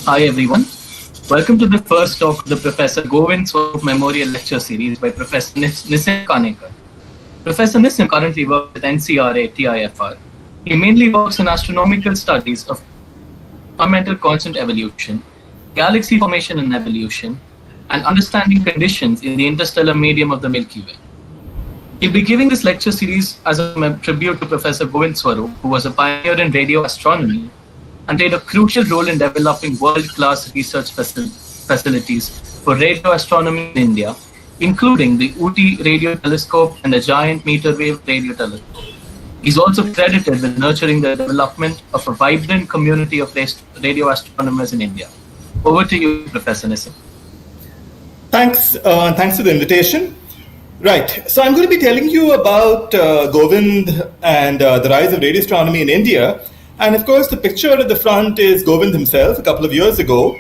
Hi everyone. Welcome to the first talk of the Professor Govind Swarup Memorial Lecture Series by Professor Nissim Kanekar. Professor Nissim currently works at NCRA-TIFR. He mainly works in astronomical studies of fundamental constant evolution, galaxy formation and evolution, and understanding conditions in the interstellar medium of the Milky Way. He'll be giving this lecture series as a tribute to Professor Govind Swarup, who was a pioneer in radio astronomy and played a crucial role in developing world-class research facilities for radio astronomy in India, including the Ooty Radio Telescope and the Giant Metrewave Radio Telescope. He's also credited with nurturing the development of a vibrant community of radio astronomers in India. Over to you, Professor Nissim. Thanks for the invitation. Right, so I'm going to be telling you about Govind and the rise of radio astronomy in India. And of course, the picture at the front is Govind himself a couple of years ago.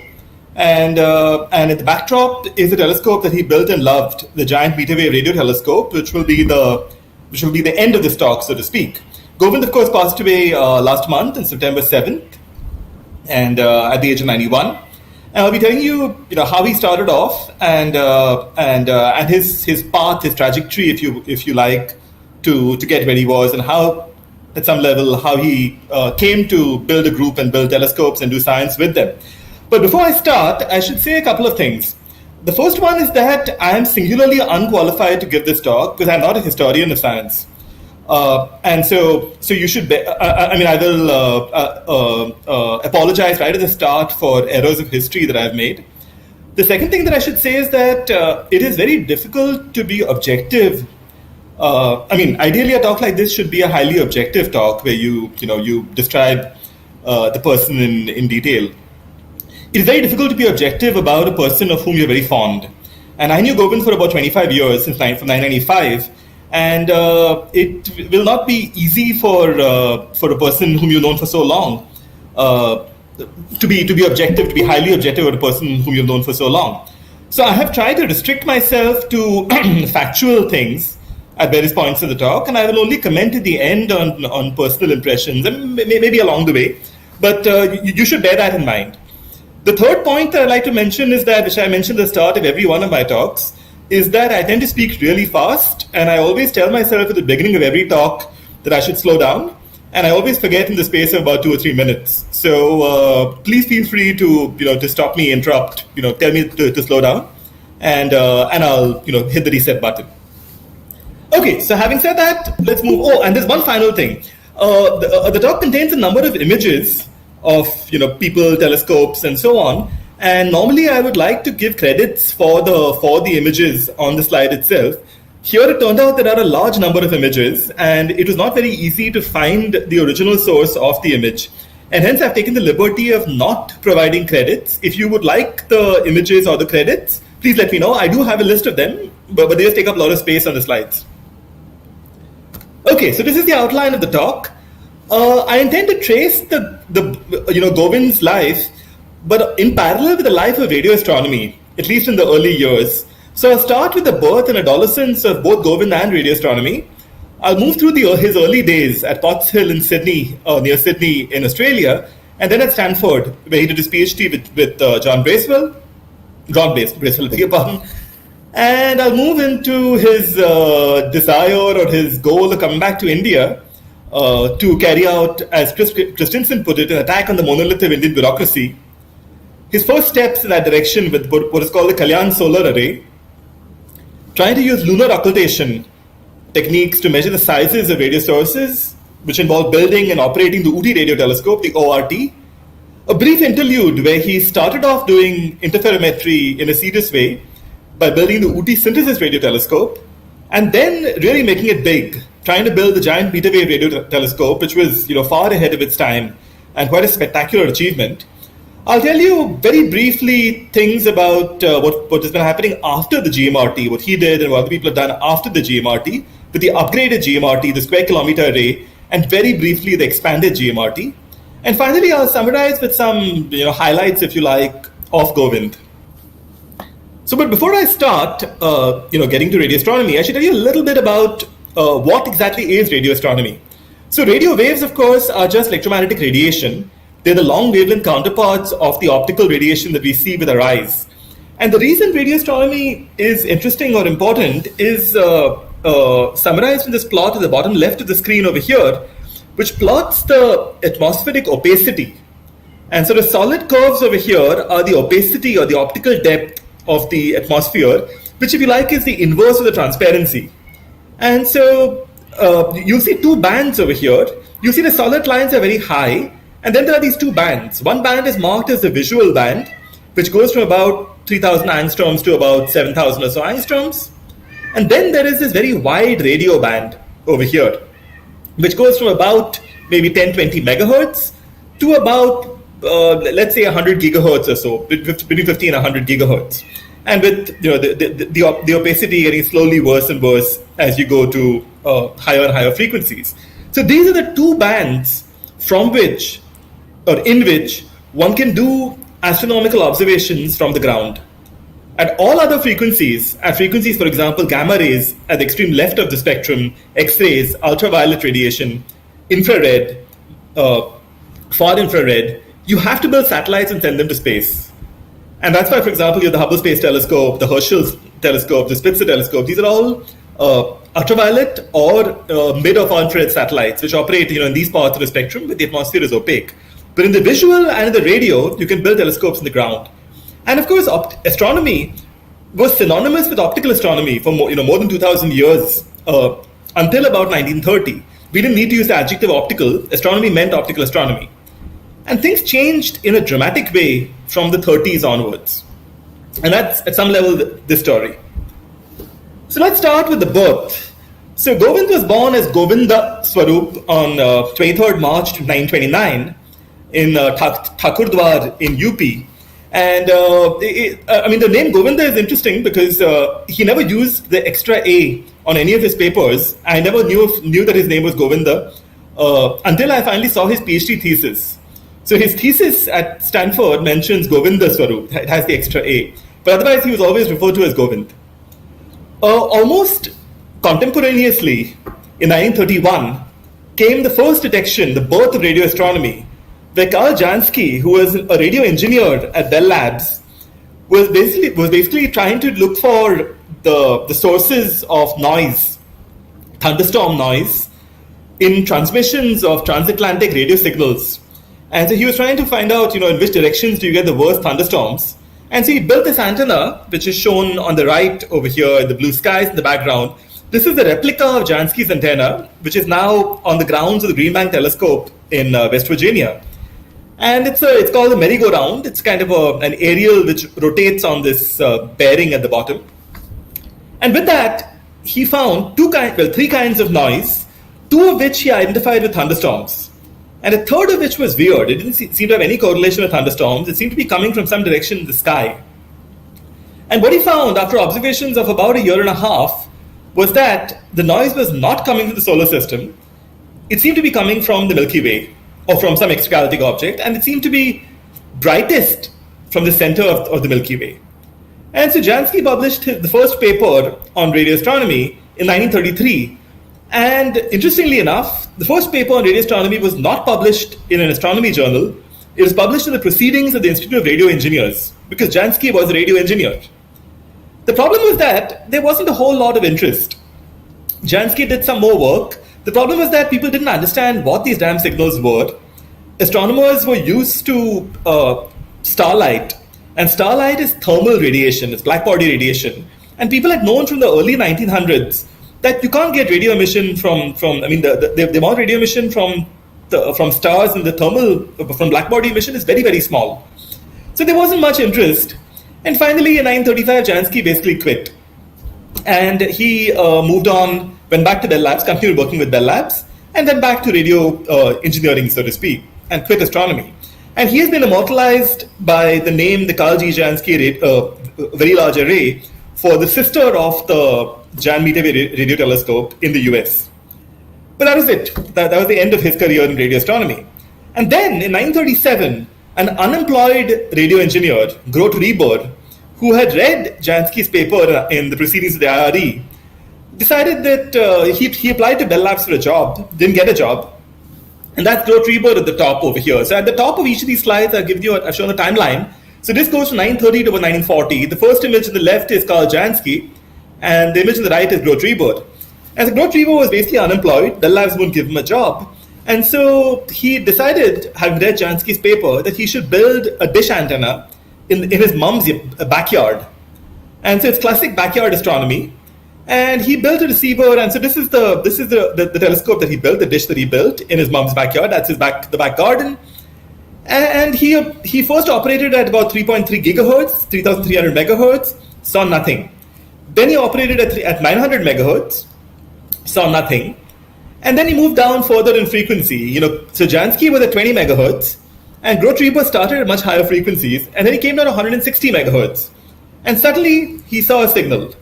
And at the backdrop is a telescope that he built and loved, the Giant Metrewave Radio Telescope, which will be the end of this talk, so to speak. Govind, of course, passed away last month on September 7th, and at the age of 91. And I'll be telling you, how he started off and his path, his trajectory, if you like, to get where he was, and how, at some level, how he came to build a group and build telescopes and do science with them. But before I start, I should say a couple of things. The first one is that I am singularly unqualified to give this talk because I'm not a historian of science. And so you should, I will apologize right at the start for errors of history that I've made. The second thing that I should say is that it is very difficult to be objective. Ideally a talk like this should be a highly objective talk where you describe the person in detail. It is very difficult to be objective about a person of whom you're very fond. And I knew Govind for about 25 years, from 1995. And it will not be easy for a person whom you've known for so long to be objective, to be highly objective with a person whom you've known for so long. So I have tried to restrict myself to factual things at various points in the talk, and I will only comment at the end on personal impressions and maybe along the way. But you should bear that in mind. The third point that I'd like to mention is that, which I mentioned at the start of every one of my talks, is that I tend to speak really fast, and I always tell myself at the beginning of every talk that I should slow down, and I always forget in the space of about 2 or 3 minutes. So please feel free to stop me, interrupt, tell me to slow down, and I'll hit the reset button. Okay, so having said that, let's move. Oh, and there's one final thing. The talk contains a number of images of people, telescopes, and so on. And normally I would like to give credits for the images on the slide itself. Here it turned out there are a large number of images, and it was not very easy to find the original source of the image. And hence I've taken the liberty of not providing credits. If you would like the images or the credits, please let me know. I do have a list of them, but they just take up a lot of space on the slides. Okay, so this is the outline of the talk. I intend to trace the Govind's life, but in parallel with the life of radio astronomy, at least in the early years. So I'll start with the birth and adolescence of both Govind and radio astronomy. I'll move through his early days at Potts Hill in Sydney, near Sydney in Australia, and then at Stanford, where he did his PhD with John Bracewell, beg your pardon. And I'll move into his desire or his goal of coming back to India to carry out, as Christensen put it, an attack on the monolith of Indian bureaucracy. His first steps in that direction with what is called the Kalyan Solar Array, trying to use lunar occultation techniques to measure the sizes of radio sources, which involve building and operating the Ooty Radio Telescope, the ORT. A brief interlude where he started off doing interferometry in a serious way by building the Ooty Synthesis Radio Telescope, and then really making it big, trying to build the Giant Metrewave Radio Telescope, which was far ahead of its time and quite a spectacular achievement. I'll tell you very briefly things about what has been happening after the GMRT, what he did and what other people have done after the GMRT, with the upgraded GMRT, the square kilometer array, and very briefly the expanded GMRT. And finally, I'll summarize with some highlights, if you like, of Govind. So, but before I start, getting to radio astronomy, I should tell you a little bit about what exactly is radio astronomy. So radio waves, of course, are just electromagnetic radiation They're the long wavelength counterparts of the optical radiation that we see with our eyes. And the reason radio astronomy is interesting or important is summarized in this plot at the bottom left of the screen over here, which plots the atmospheric opacity. And so the solid curves over here are the opacity or the optical depth of the atmosphere, which, if you like, is the inverse of the transparency. And so you see two bands over here. You see the solid lines are very high, and then there are these two bands. One band is marked as the visual band, which goes from about 3,000 angstroms to about 7,000 or so angstroms. And then there is this very wide radio band over here, which goes from about maybe 10, 20 megahertz to about, let's say, 100 gigahertz or so, between 50 and 100 gigahertz. And with the opacity getting slowly worse and worse as you go to higher and higher frequencies. So these are the two bands from which, or in which, one can do astronomical observations from the ground. At all other frequencies, at frequencies, for example, gamma rays at the extreme left of the spectrum, X-rays, ultraviolet radiation, infrared, far infrared, you have to build satellites and send them to space. And that's why, for example, you have the Hubble Space Telescope, the Herschel Telescope, the Spitzer Telescope. These are all ultraviolet or mid or far infrared satellites, which operate in these parts of the spectrum, but the atmosphere is opaque. But in the visual and in the radio, you can build telescopes in the ground. And of course, astronomy was synonymous with optical astronomy for more than 2,000 years until about 1930. We didn't need to use the adjective optical. Astronomy meant optical astronomy. And things changed in a dramatic way from the 30s onwards. And that's, at some level, this story. So let's start with the birth. So Govind was born as Govind Swarup on 23rd March 1929 in Thakurdwar in UP. And the name Govinda is interesting because he never used the extra A on any of his papers. I never knew that his name was Govinda until I finally saw his PhD thesis. So his thesis at Stanford mentions Govinda Swarup. It has the extra A. But otherwise, he was always referred to as Govind. Almost contemporaneously, in 1931, came the first detection, the birth of radio astronomy, where Karl Jansky, who was a radio engineer at Bell Labs, was basically trying to look for the sources of noise, thunderstorm noise, in transmissions of transatlantic radio signals. And so he was trying to find out, in which directions do you get the worst thunderstorms. And so he built this antenna, which is shown on the right over here in the blue skies in the background. This is a replica of Jansky's antenna, which is now on the grounds of the Green Bank Telescope in West Virginia. And it's called a merry-go-round. It's kind of an aerial which rotates on this bearing at the bottom. And with that, he found three kinds of noise, two of which he identified with thunderstorms. And a third of which was weird. It didn't seem to have any correlation with thunderstorms. It seemed to be coming from some direction in the sky. And what he found after observations of about a year and a half was that the noise was not coming from the solar system. It seemed to be coming from the Milky Way or from some extragalactic object, and it seemed to be brightest from the center of the Milky Way. And so Jansky published the first paper on radio astronomy in 1933. And interestingly enough, the first paper on radio astronomy was not published in an astronomy journal. It was published in the Proceedings of the Institute of Radio Engineers, because Jansky was a radio engineer. The problem was that there wasn't a whole lot of interest. Jansky did some more work. The problem was that people didn't understand what these damn signals were. Astronomers were used to starlight, and starlight is thermal radiation, it's black body radiation. And people had known from the early 1900s that you can't get radio emission the amount of radio emission from stars and the thermal, from black body emission is very, very small. So there wasn't much interest. And finally, in 1935, Jansky basically quit. And he moved on, went back to Bell Labs, continued working with Bell Labs, and then back to radio engineering, so to speak, and quit astronomy. And he has been immortalized by the name, the Karl G. Jansky Very Large Array, for the sister of the Giant Metrewave Radio Telescope in the US. But that was it. That was the end of his career in radio astronomy. And then, in 1937, an unemployed radio engineer, Grote Reber, who had read Jansky's paper in the Proceedings of the IRE, decided that he applied to Bell Labs for a job, didn't get a job, And that's Gro Trebor at the top over here. So at the top of each of these slides, I've shown a timeline. So this goes from 930 to about 1940. The first image on the left is Karl Jansky, and the image on the right is Gro Trebor. And so Gro Trebor was basically unemployed. Bell Labs wouldn't give him a job. And so he decided, having read Jansky's paper, that he should build a dish antenna in his mom's backyard. And so it's classic backyard astronomy. And he built a receiver, and so this is the telescope that he built, the dish that he built in his mom's backyard. That's the back garden. And he first operated at about 3.3 gigahertz, 3,300 megahertz, saw nothing. Then he operated at 900 megahertz, saw nothing. And then he moved down further in frequency. So Jansky was at 20 megahertz, and Gro Trebor started at much higher frequencies, and then he came down to 160 megahertz. And suddenly he saw a signal.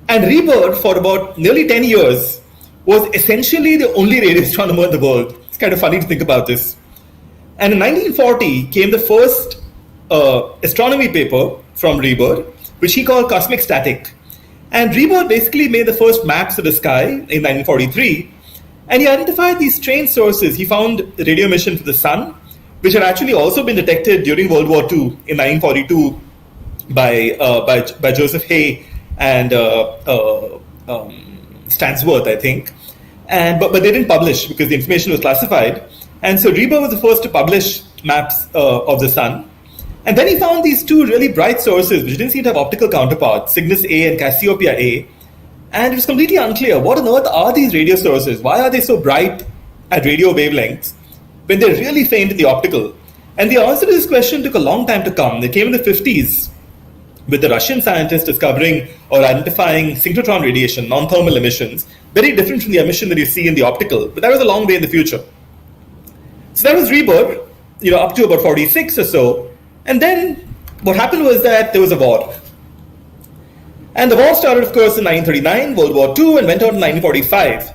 And Trebor, for about nearly 10 years, was essentially the only radio astronomer in the world. It's kind of funny to think about this. And in 1940 came the first astronomy paper from Trebor, which he called Cosmic Static. And Trebor basically made the first maps of the sky in 1943. And he identified these strange sources. He found radio emission from the sun, which had actually also been detected during World War II in 1942 by Joseph Hay and Stansworth, I think. But they didn't publish because the information was classified. And so Trebor was the first to publish maps of the sun. And then he found these two really bright sources which didn't seem to have optical counterparts, Cygnus A and Cassiopeia A. And it was completely unclear, what on earth are these radio sources? Why are they so bright at radio wavelengths when they're really faint in the optical? And the answer to this question took a long time to come. They came in the 50s with the Russian scientists discovering or identifying synchrotron radiation, non-thermal emissions, very different from the emission that you see in the optical. But that was a long way in the future. So that was Trebor, up to about 46 or so. And then what happened was that there was a war. And the war started, of course, in 1939, World War II, and went on in 1945.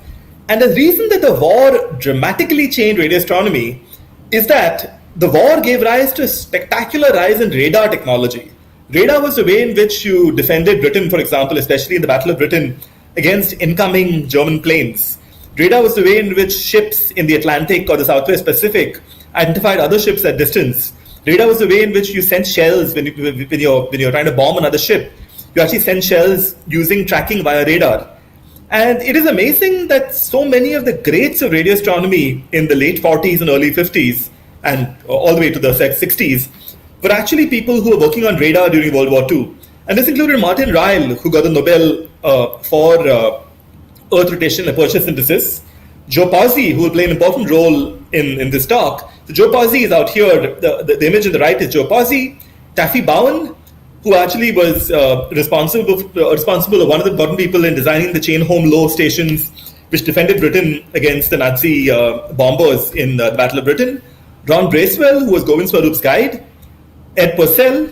And the reason that the war dramatically changed radio astronomy is that the war gave rise to a spectacular rise in radar technology. Radar was the way in which you defended Britain, for example, especially in the Battle of Britain, against incoming German planes. Radar was the way in which ships in the Atlantic or the Southwest Pacific identified other ships at distance. Radar was the way in which you sent shells when you're trying to bomb another ship. You actually send shells using tracking via radar. And it is amazing that so many of the greats of radio astronomy in the late 40s and early 50s, and all the way to the 60s, were actually people who were working on radar during World War II. And this included Martin Ryle, who got the Nobel for Earth rotation and aperture synthesis, Joe Pawsey, who will play an important role in this talk. So Joe Pawsey is out here. The image on the right is Joe Pawsey. Taffy Bowen, who actually was responsible one of the important people in designing the chain home low stations which defended Britain against the Nazi bombers in the Battle of Britain. Ron Bracewell, who was Govind Swarup's guide. Ed Purcell,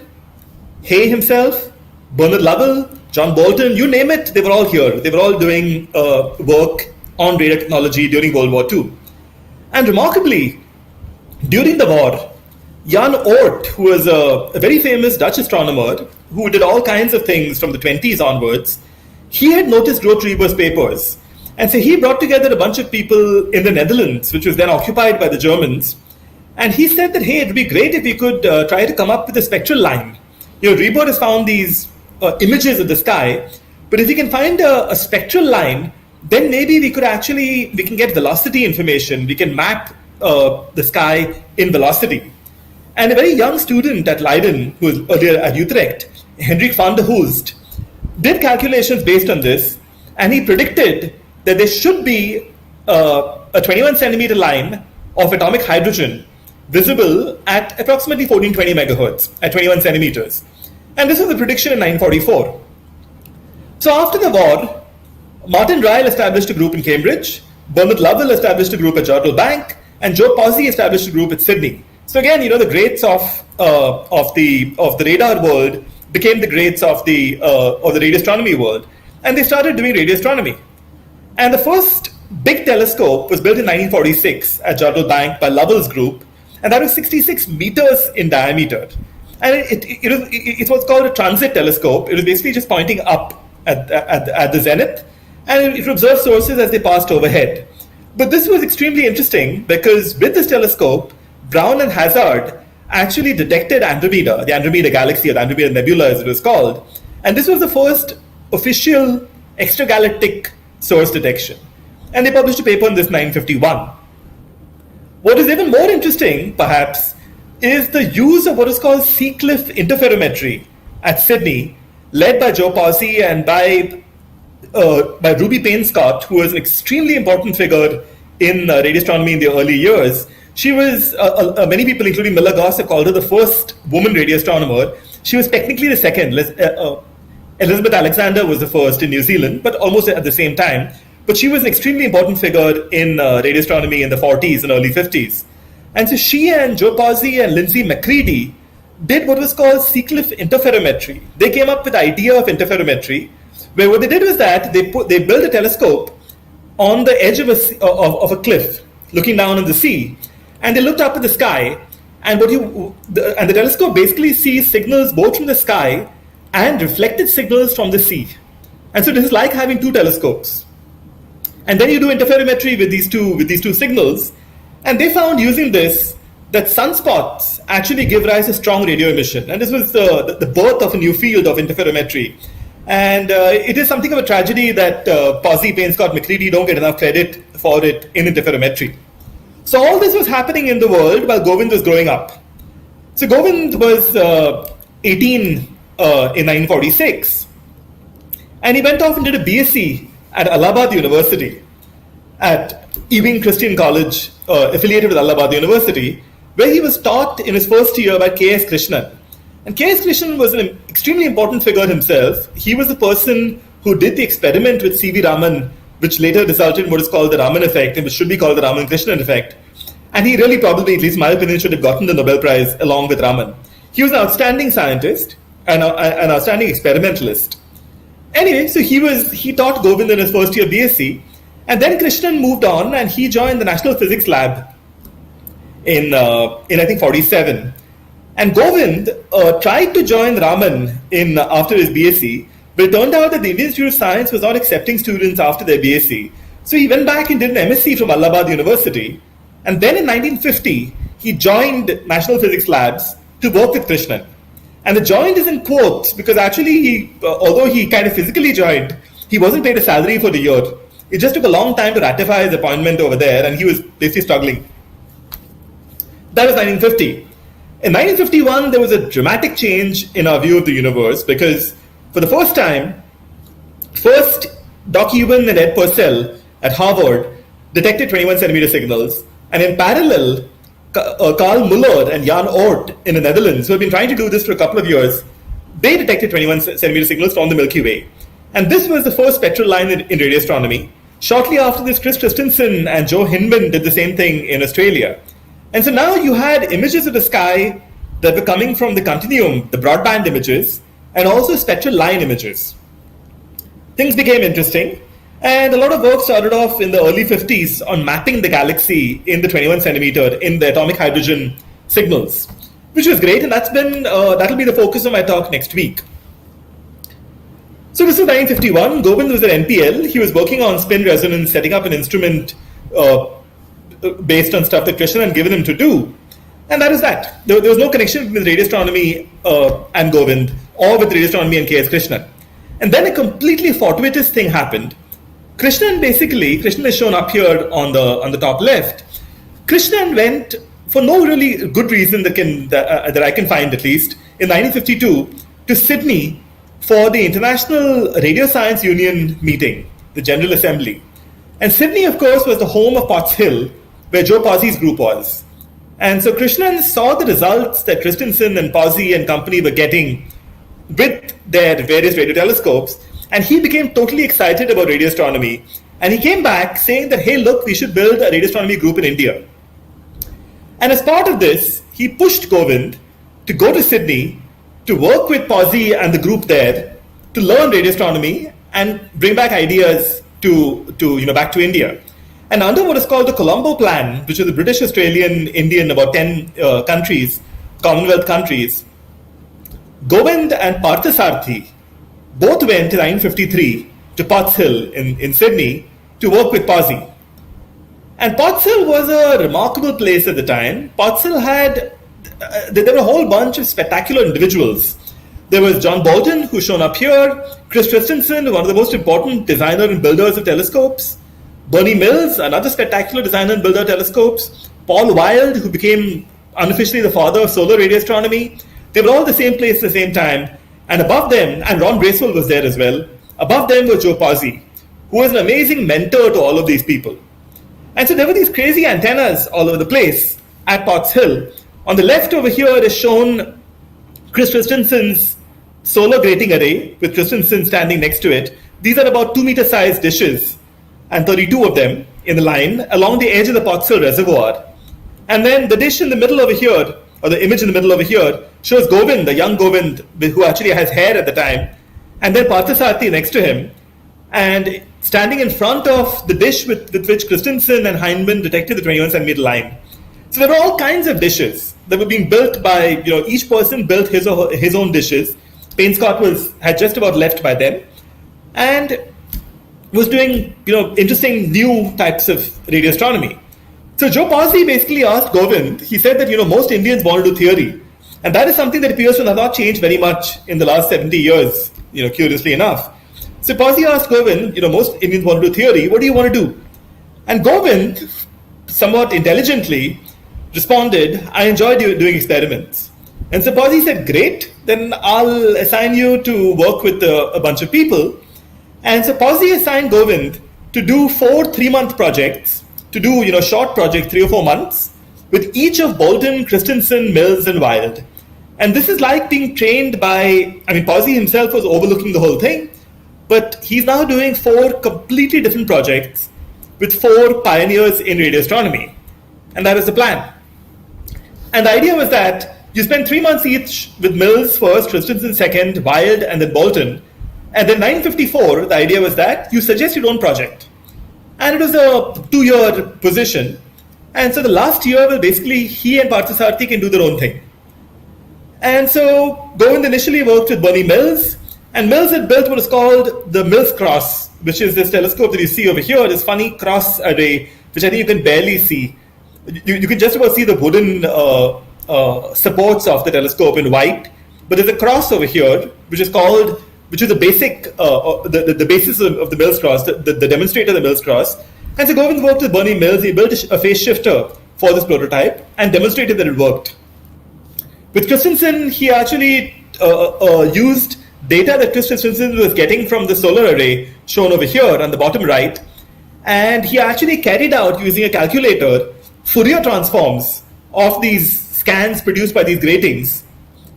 Hay himself, Bernard Lovell, John Bolton, you name it, they were all here. They were all doing work on radar technology during World War II. And remarkably, during the war, Jan Oort, who was a very famous Dutch astronomer who did all kinds of things from the 20s onwards, he had noticed Gro Trebor's papers. And so he brought together a bunch of people in the Netherlands, which was then occupied by the Germans. And he said that, hey, it would be great if we could try to come up with a spectral line. Trebor has found these images of the sky, but if we can find a spectral line, then maybe we can get velocity information. We can map the sky in velocity. And a very young student at Leiden, who was earlier at Utrecht, Hendrik van der Hulst, did calculations based on this, and he predicted that there should be a 21 centimeter line of atomic hydrogen visible at approximately 1420 megahertz at 21 centimeters. And this was the prediction in 1944. So after the war, Martin Ryle established a group in Cambridge, Bernard Lovell established a group at Jodrell Bank, and Joe Pawsey established a group at Sydney. So again, the greats of the radar world became the greats of the radio astronomy world, and they started doing radio astronomy. And the first big telescope was built in 1946 at Jodrell Bank by Lovell's group, and that was 66 meters in diameter. And it's what's called a transit telescope. It was basically just pointing up at the zenith, and it would observe sources as they passed overhead. But this was extremely interesting because with this telescope, Brown and Hazard actually detected Andromeda, the Andromeda galaxy, or the Andromeda Nebula as it was called. And this was the first official extragalactic source detection. And they published a paper on this in 1951. What is even more interesting, perhaps, is the use of what is called Seacliff interferometry at Sydney, led by Joe Pawsey and by Ruby Payne-Scott, who was an extremely important figure in radio astronomy in the early years. She was, many people, including Miller Goss, have called her the first woman radio astronomer. She was technically the second. Elizabeth Alexander was the first in New Zealand, but almost at the same time. But she was an extremely important figure in radio astronomy in the 40s and early 50s. And so she and Joe Pawsey and Lindsay McCready did what was called Seacliff interferometry. They came up with the idea of interferometry, where what they did was that they built a telescope on the edge of a cliff, looking down on the sea, and they looked up at the sky, and the telescope basically sees signals both from the sky and reflected signals from the sea. And so this is like having two telescopes. And then you do interferometry with these two signals, and they found using this that sunspots actually give rise to strong radio emission. And this was the birth of a new field of interferometry. And it is something of a tragedy that Pawsey, Payne-Scott, McCready don't get enough credit for it in interferometry. So all this was happening in the world while Govind was growing up. So Govind was 18 in 1946, and he went off and did a BSc at Allahabad University, at Ewing Christian College, affiliated with Allahabad University, where he was taught in his first year by K.S. Krishnan. And K.S. Krishnan was an extremely important figure himself. He was the person who did the experiment with C.V. Raman, which later resulted in what is called the Raman effect, and which should be called the Raman-Krishnan effect. And he really probably, at least in my opinion, should have gotten the Nobel Prize along with Raman. He was an outstanding scientist and an outstanding experimentalist. Anyway, so he taught Govind in his first year BSc, and then Krishnan moved on and he joined the National Physics Lab in I think 47. And Govind tried to join Raman after his BSc, but it turned out that the Indian Institute of Science was not accepting students after their BSc. So he went back and did an MSc from Allahabad University. And then in 1950, he joined National Physics Labs to work with Krishnan. And the joined is in quotes because actually, although he kind of physically joined, he wasn't paid a salary for the year. It just took a long time to ratify his appointment over there, and he was basically struggling. That was 1950. In 1951, there was a dramatic change in our view of the universe because for the first time, Doc Ewan and Ed Purcell at Harvard detected 21 centimeter signals, and in parallel, Carl Muller and Jan Oort in the Netherlands, who have been trying to do this for a couple of years, they detected 21 centimeter signals from the Milky Way. And this was the first spectral line in radio astronomy. Shortly after this, Chris Christensen and Joe Hinman did the same thing in Australia. And so now you had images of the sky that were coming from the continuum, the broadband images, and also spectral line images. Things became interesting, and a lot of work started off in the early 50s on mapping the galaxy in the 21 centimeter in the atomic hydrogen signals, which was great, and that'll be the focus of my talk next week. So this was 1951. Govind was at NPL. He was working on spin resonance, setting up an instrument based on stuff that Krishnan had given him to do. And that is that. There was no connection with radio astronomy and Govind, or with radio astronomy and K.S. Krishnan. And then a completely fortuitous thing happened. Krishnan is shown up here on the top left. Krishnan went, for no really good reason that I can find at least, in 1952 to Sydney for the International Radio Science Union meeting, the General Assembly. And Sydney, of course, was the home of Potts Hill, where Joe Pawsey's group was. And so Krishnan saw the results that Christensen and Pawsey and company were getting with their various radio telescopes, and he became totally excited about radio astronomy. And he came back saying that, hey, look, we should build a radio astronomy group in India. And as part of this, he pushed Govind to go to Sydney to work with Pawsey and the group there to learn radio astronomy and bring back ideas back to India. And under what is called the Colombo Plan, which is the British, Australian, Indian, about 10 countries, Commonwealth countries, Govind and Parthasarathy both went in 1953 to Potts Hill in Sydney to work with Pawsey. And Potts Hill was a remarkable place at the time. Potts Hill had, there were a whole bunch of spectacular individuals. There was John Bolton, who's shown up here, Chris Christensen, one of the most important designers and builders of telescopes, Bernie Mills, another spectacular designer and builder of telescopes, Paul Wild, who became unofficially the father of solar radio astronomy. They were all at the same place at the same time. And above them, and Ron Bracewell was there as well, above them was Joe Pazzi, who was an amazing mentor to all of these people. And so there were these crazy antennas all over the place at Potts Hill. On the left over here is shown Chris Christensen's solar grating array, with Christensen standing next to it. These are about 2-meter sized dishes, and 32 of them in the line along the edge of the Potts Hill reservoir. And then the dish in the middle over here, or the image in the middle over here, shows Govind, the young Govind, who actually has hair at the time, and then Parthasarathi next to him. And standing in front of the dish with which Christensen and Heinemann detected the 21 centimeter line. So there were all kinds of dishes that were being built by, each person built his own dishes. Painscott had just about left by then, and was doing, interesting new types of radio astronomy. So Joe Pazzi basically asked Govind, he said that, most Indians want to do theory. And that is something that appears to have not changed very much in the last 70 years, curiously enough. So Pazzi asked Govind, most Indians want to do theory, what do you want to do? And Govind, somewhat intelligently, responded, I enjoy doing experiments. And so Pazzi said, great, then I'll assign you to work with a bunch of people. And so Pazzi assigned Govind to do 4 3-month projects, to do, short projects, 3 or 4 months, with each of Bolton, Christensen, Mills, and Wild. And this is like being trained by, Pazzi himself was overlooking the whole thing, but he's now doing 4 completely different projects with 4 pioneers in radio astronomy. And that was the plan. And the idea was that you spend 3 months each with Mills first, Christensen second, Wild, and then Bolton. And then 954, the idea was that you suggest your own project. And it was a 2-year position. And so the last year, basically, he and Parthasarathi can do their own thing. And so Govind initially worked with Bernie Mills, and Mills had built what is called the Mills Cross, which is this telescope that you see over here, this funny cross array, which I think you can barely see. You can just about see the wooden supports of the telescope in white, but there's a cross over here, which is the basic, the basis of the Mills Cross, the demonstrator of the Mills Cross. And so Govind worked with Bernie Mills. He built a phase shifter for this prototype and demonstrated that it worked. With Christensen, he actually used data that Chris Christensen was getting from the solar array, shown over here on the bottom right, and he actually carried out, using a calculator, Fourier transforms of these scans produced by these gratings.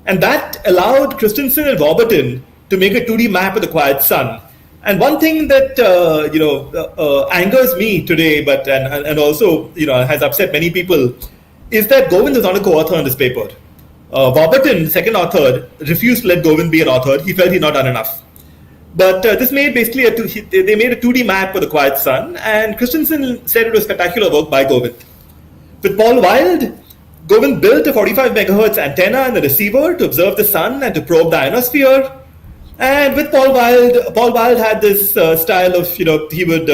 And that allowed Christensen and Warburton to make a 2D map of the quiet sun. And one thing that angers me today, and also has upset many people, is that Govind is not a co-author on this paper. Warburton, the second author, refused to let Govind be an author. He felt he'd not done enough. But this made basically they made a 2D map of the quiet sun, and Christensen said it was spectacular work by Govind. With Paul Wild, Govind built a 45 megahertz antenna and a receiver to observe the sun and to probe the ionosphere. And with Paul Wild had this style of, he would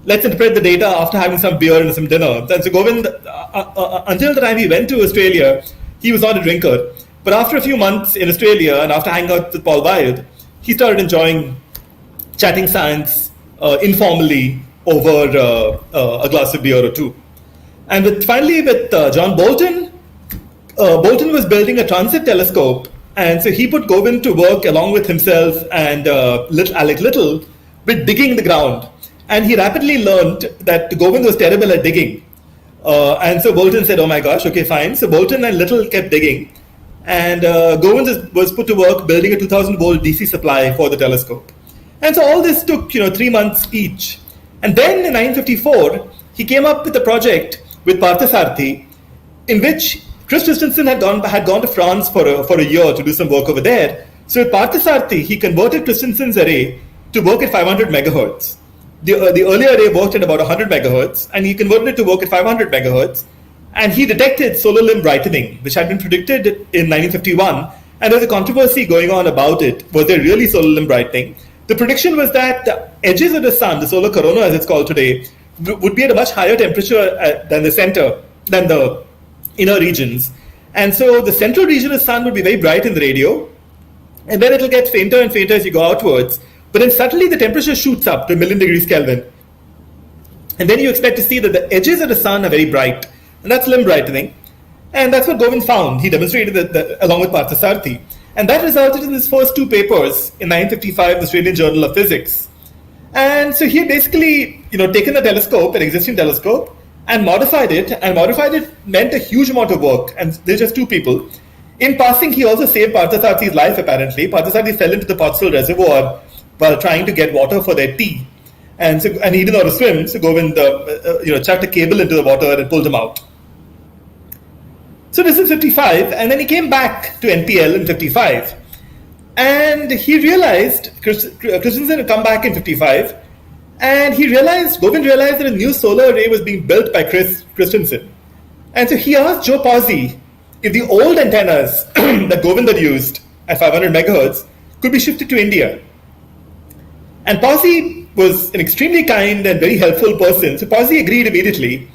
let's interpret the data after having some beer and some dinner. And so Govind, until the time he went to Australia, he was not a drinker. But after a few months in Australia and after hanging out with Paul Wild, he started enjoying chatting science informally over a glass of beer or two. And finally with John Bolton, Bolton was building a transit telescope, and so he put Govind to work along with himself and Alec Little with digging the ground. And he rapidly learned that Govind was terrible at digging. And so Bolton said, oh my gosh, okay, fine. So Bolton and Little kept digging. And Govind was put to work building a 2000 volt DC supply for the telescope. And so all this took 3 months each. And then in 1954, he came up with a project with Parthasarathi, in which Chris Christensen had gone to France for a year to do some work over there. So with Parthasarathi, he converted Christensen's array to work at 500 megahertz. The earlier array worked at about 100 megahertz, and he converted it to work at 500 megahertz. And he detected solar limb brightening, which had been predicted in 1951. And there was a controversy going on about it. Was there really solar limb brightening? The prediction was that the edges of the sun, the solar corona as it's called today, would be at a much higher temperature than the inner regions. And so the central region of the sun would be very bright in the radio, and then it'll get fainter and fainter as you go outwards. But then suddenly the temperature shoots up to a million degrees Kelvin. And then you expect to see that the edges of the sun are very bright. And that's limb brightening. And that's what Govind found. He demonstrated that along with Parthasarathy. And that resulted in his first two papers in 1955, the Australian Journal of Physics. And so he had basically, taken the telescope, an existing telescope, and modified it. And modified it meant a huge amount of work. And there's just two people. In passing, he also saved Parthasarathy's life, apparently. Parthasarathy fell into the Pottsville Reservoir while trying to get water for their tea. And he didn't know how to swim, so Govind chucked a cable into the water and pulled him out. So this is 55, and then he came back to NPL in 55. And he realized, Christensen had come back in 55, and Govind realized that a new solar array was being built by Christensen. And so he asked Joe Pawsey if the old antennas that Govind had used at 500 megahertz could be shifted to India. And Pawsey was an extremely kind and very helpful person, so Pawsey agreed immediately.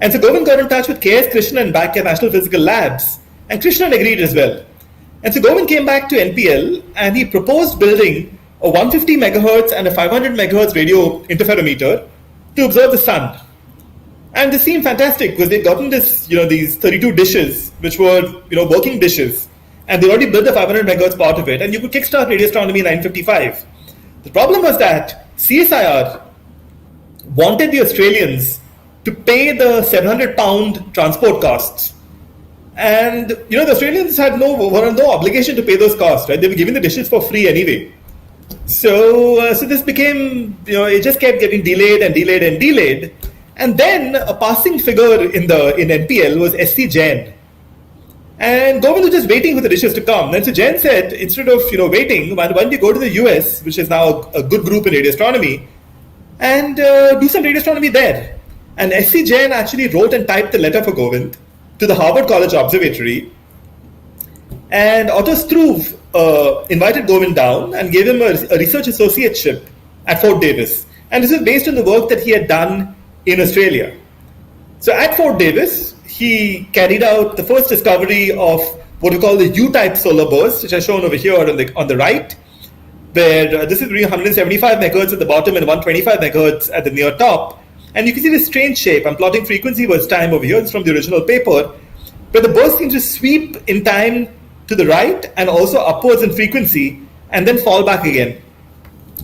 And so Govind got in touch with K.S. Krishnan back at National Physical Labs, and Krishnan agreed as well. And so Govind came back to NPL, and he proposed building a 150 megahertz and a 500 megahertz radio interferometer to observe the sun. And this seemed fantastic because they'd gotten these 32 dishes, which were working dishes, and they already built the 500 megahertz part of it, and you could kickstart radio astronomy in 1955. The problem was that CSIR wanted the Australians to pay the 700-pound transport costs. And, the Australians were under no obligation to pay those costs, right? They were giving the dishes for free anyway. So this became, it just kept getting delayed. And then a passing figure in NPL was S.C. Jain. And Govind was just waiting for the dishes to come. And so Jain said, instead of waiting, why don't you go to the US, which is now a good group in radio astronomy, and do some radio astronomy there. And S.C. Jain actually wrote and typed the letter for Govind to the Harvard College Observatory. And Otto Struve invited Govind down and gave him a research associateship at Fort Davis. And this is based on the work that he had done in Australia. So at Fort Davis, he carried out the first discovery of what we call the U-type solar bursts, which are shown over here on the right, where this is 175 megahertz at the bottom and 125 megahertz at the near top. And you can see this strange shape. I'm plotting frequency versus time over here. It's from the original paper, where the burst seems to sweep in time to the right and also upwards in frequency and then fall back again.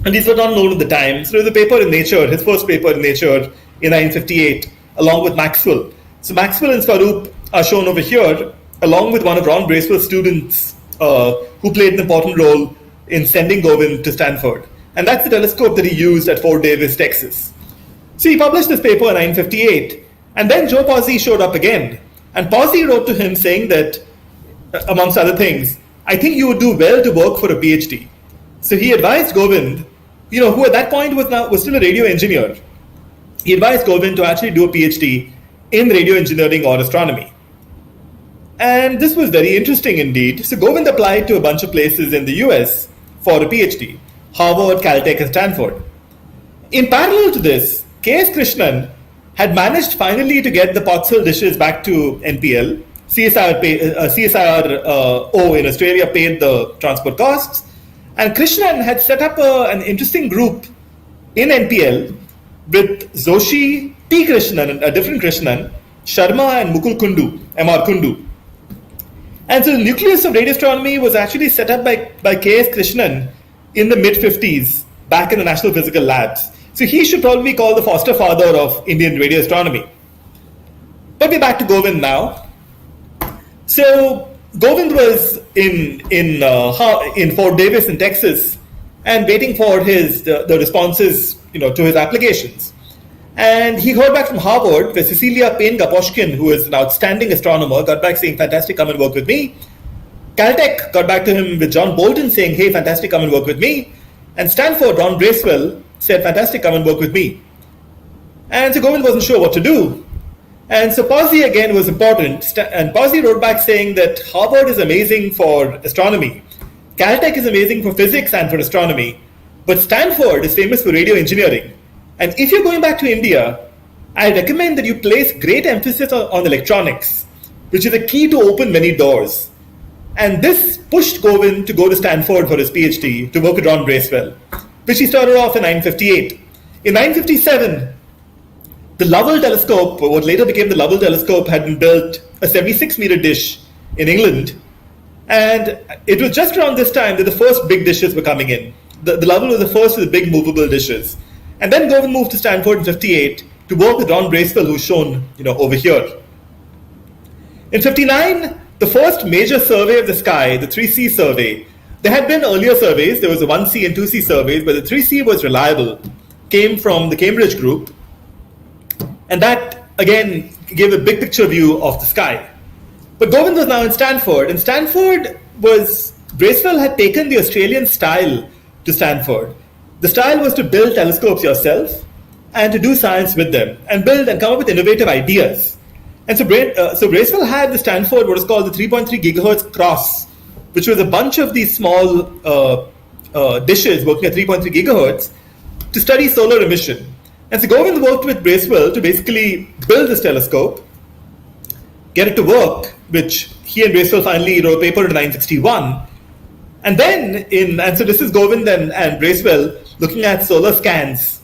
And these were not known at the time. So there's a paper in Nature, his first paper in Nature in 1958, along with Maxwell. So Maxwell and Swarup are shown over here, along with one of Ron Bracewell's students who played an important role in sending Govind to Stanford. And that's the telescope that he used at Fort Davis, Texas. So he published this paper in 1958, and then Joe Pawsey showed up again. And Pawsey wrote to him saying that, amongst other things, I think you would do well to work for a PhD. So he advised Govind, who at that point was still a radio engineer. He advised Govind to actually do a PhD in radio engineering or astronomy. And this was very interesting indeed. So Govind applied to a bunch of places in the US for a PhD, Harvard, Caltech, and Stanford. In parallel to this, K.S. Krishnan had managed finally to get the Pottsville dishes back to NPL. CSIRO in Australia paid the transport costs. And Krishnan had set up an interesting group in NPL with Zoshi, P. Krishnan, a different Krishnan, Sharma, and Mukul Kundu, M.R. Kundu. And so the nucleus of radio astronomy was actually set up by K.S. Krishnan in the mid-50s, back in the National Physical Labs. So he should probably be called the foster father of Indian radio astronomy. But we're back to Govind now. So Govind was in Fort Davis in Texas and waiting for the responses to his applications. And he heard back from Harvard, where Cecilia Payne-Gaposchkin, who is an outstanding astronomer, got back saying, fantastic, come and work with me. Caltech got back to him with John Bolton saying, hey, fantastic, come and work with me. And Stanford, Ron Bracewell, said, fantastic, come and work with me. And so Govind wasn't sure what to do. And so Pawsey again was important. And Pawsey wrote back saying that Harvard is amazing for astronomy. Caltech is amazing for physics and for astronomy. But Stanford is famous for radio engineering. And if you're going back to India, I recommend that you place great emphasis on electronics, which is a key to open many doors. And this pushed Govind to go to Stanford for his PhD to work with Ron Bracewell, which he started off in 1958. In 1957, the Lovell telescope, what later became the Lovell telescope, had been built, a 76-meter dish in England. And it was just around this time that the first big dishes were coming in. The Lovell was the first of the big movable dishes. And then Govind moved to Stanford in 58 to work with Ron Bracewell, who's shown over here. In 59, the first major survey of the sky, the 3C survey, there had been earlier surveys, there was a 1C and 2C surveys, but the 3C was reliable, came from the Cambridge group, and that, again, gave a big picture view of the sky. But Govind was now in Stanford, and Bracewell had taken the Australian style to Stanford. The style was to build telescopes yourself and to do science with them and build and come up with innovative ideas. And so Bracewell had the Stanford, what is called the 3.3 gigahertz cross, which was a bunch of these small dishes working at 3.3 gigahertz to study solar emission. And so Govind worked with Bracewell to basically build this telescope, get it to work, which he and Bracewell finally wrote a paper in 1961. And so this is Govind and Bracewell looking at solar scans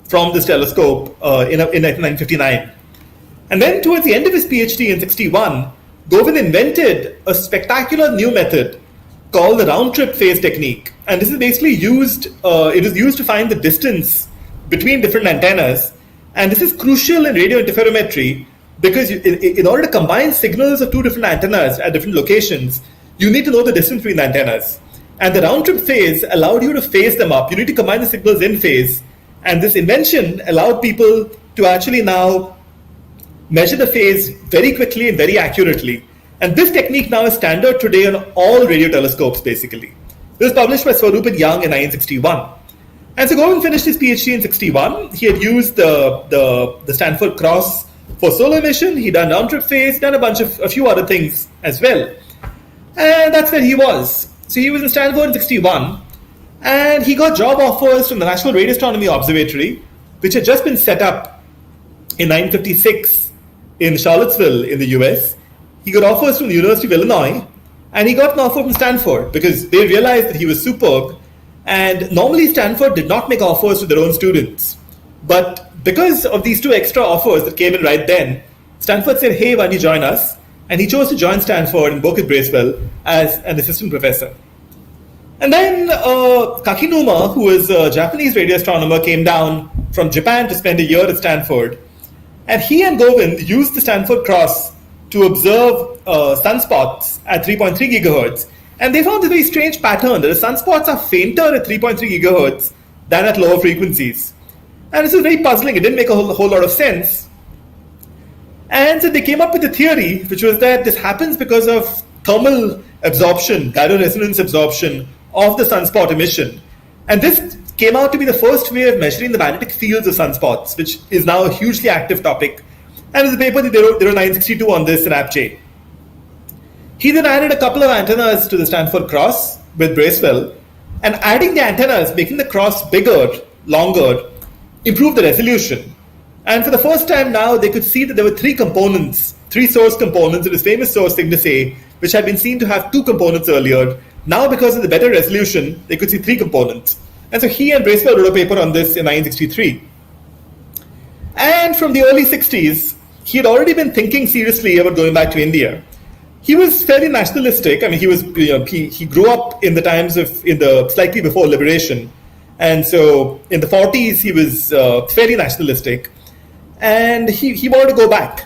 from this telescope in 1959. And then towards the end of his PhD in 61, Govind invented a spectacular new method called the round-trip phase technique. And this is basically it is used to find the distance between different antennas. And this is crucial in radio interferometry because in order to combine signals of two different antennas at different locations, you need to know the distance between the antennas. And the round-trip phase allowed you to phase them up. You need to combine the signals in phase. And this invention allowed people to actually now measure the phase very quickly and very accurately. And this technique now is standard today on all radio telescopes, basically. This was published by Swarup and Young in 1961. And so Govind finished his PhD in 61. He had used the Stanford cross for solar emission. He'd done round-trip phase, done a few other things as well. And that's where he was. So he was in Stanford in 61. And he got job offers from the National Radio Astronomy Observatory, which had just been set up in 1956 in Charlottesville in the US. He got offers from the University of Illinois, and he got an offer from Stanford because they realized that he was superb. And normally Stanford did not make offers to their own students. But because of these two extra offers that came in right then, Stanford said, hey, why don't you join us? And he chose to join Stanford and work with Bracewell as an assistant professor. And then Kakinuma, who was a Japanese radio astronomer, came down from Japan to spend a year at Stanford. And he and Govind used the Stanford cross to observe sunspots at 3.3 gigahertz. And they found a very strange pattern that the sunspots are fainter at 3.3 gigahertz than at lower frequencies. And this is very puzzling. It didn't make a whole lot of sense. And so they came up with a theory, which was that this happens because of thermal absorption, gyroresonance absorption of the sunspot emission. And this came out to be the first way of measuring the magnetic fields of sunspots, which is now a hugely active topic. And there's a paper that they wrote 962 on this in AppJ. He then added a couple of antennas to the Stanford cross with Bracewell, and adding the antennas, making the cross bigger, longer, improved the resolution. And for the first time now, they could see that there were three source components of this famous source Cygnus A, which had been seen to have two components earlier. Now, because of the better resolution, they could see three components. And so he and Bracewell wrote a paper on this in 1963. And from the early 60s, he had already been thinking seriously about going back to India. He was fairly nationalistic. I mean, he grew up in the times slightly before liberation. And so in the 40s, he was fairly nationalistic. And he wanted to go back.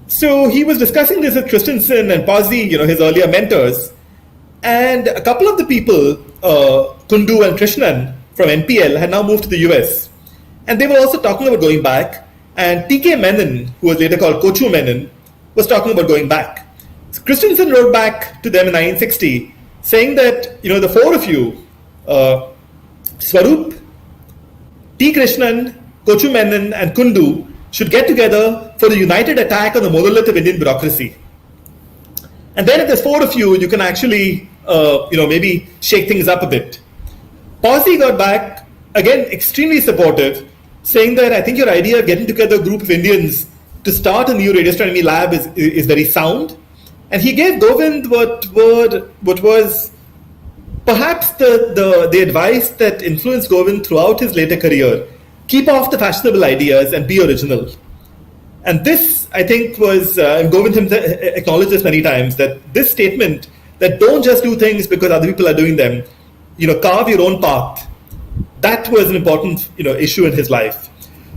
So he was discussing this with Christensen and Pazzi, his earlier mentors. And a couple of the people, Kundu and Krishnan from NPL, had now moved to the US. And they were also talking about going back. And T.K. Menon, who was later called Kochu Menon, was talking about going back. So Christensen wrote back to them in 1960, saying that, the four of you, Swarup, T. Krishnan, Kochu Menon, and Kundu, should get together for the united attack on the monolith of Indian bureaucracy. And then if there's four of you, you can actually, maybe shake things up a bit. Pazzi got back, again, extremely supportive, saying that I think your idea of getting together a group of Indians to start a new radio astronomy lab is very sound. And he gave Govind what was perhaps the advice that influenced Govind throughout his later career. Keep off the fashionable ideas and be original. And this, I think, was, and Govind himself acknowledged this many times, that this statement, that don't just do things because other people are doing them, carve your own path, that was an important issue in his life.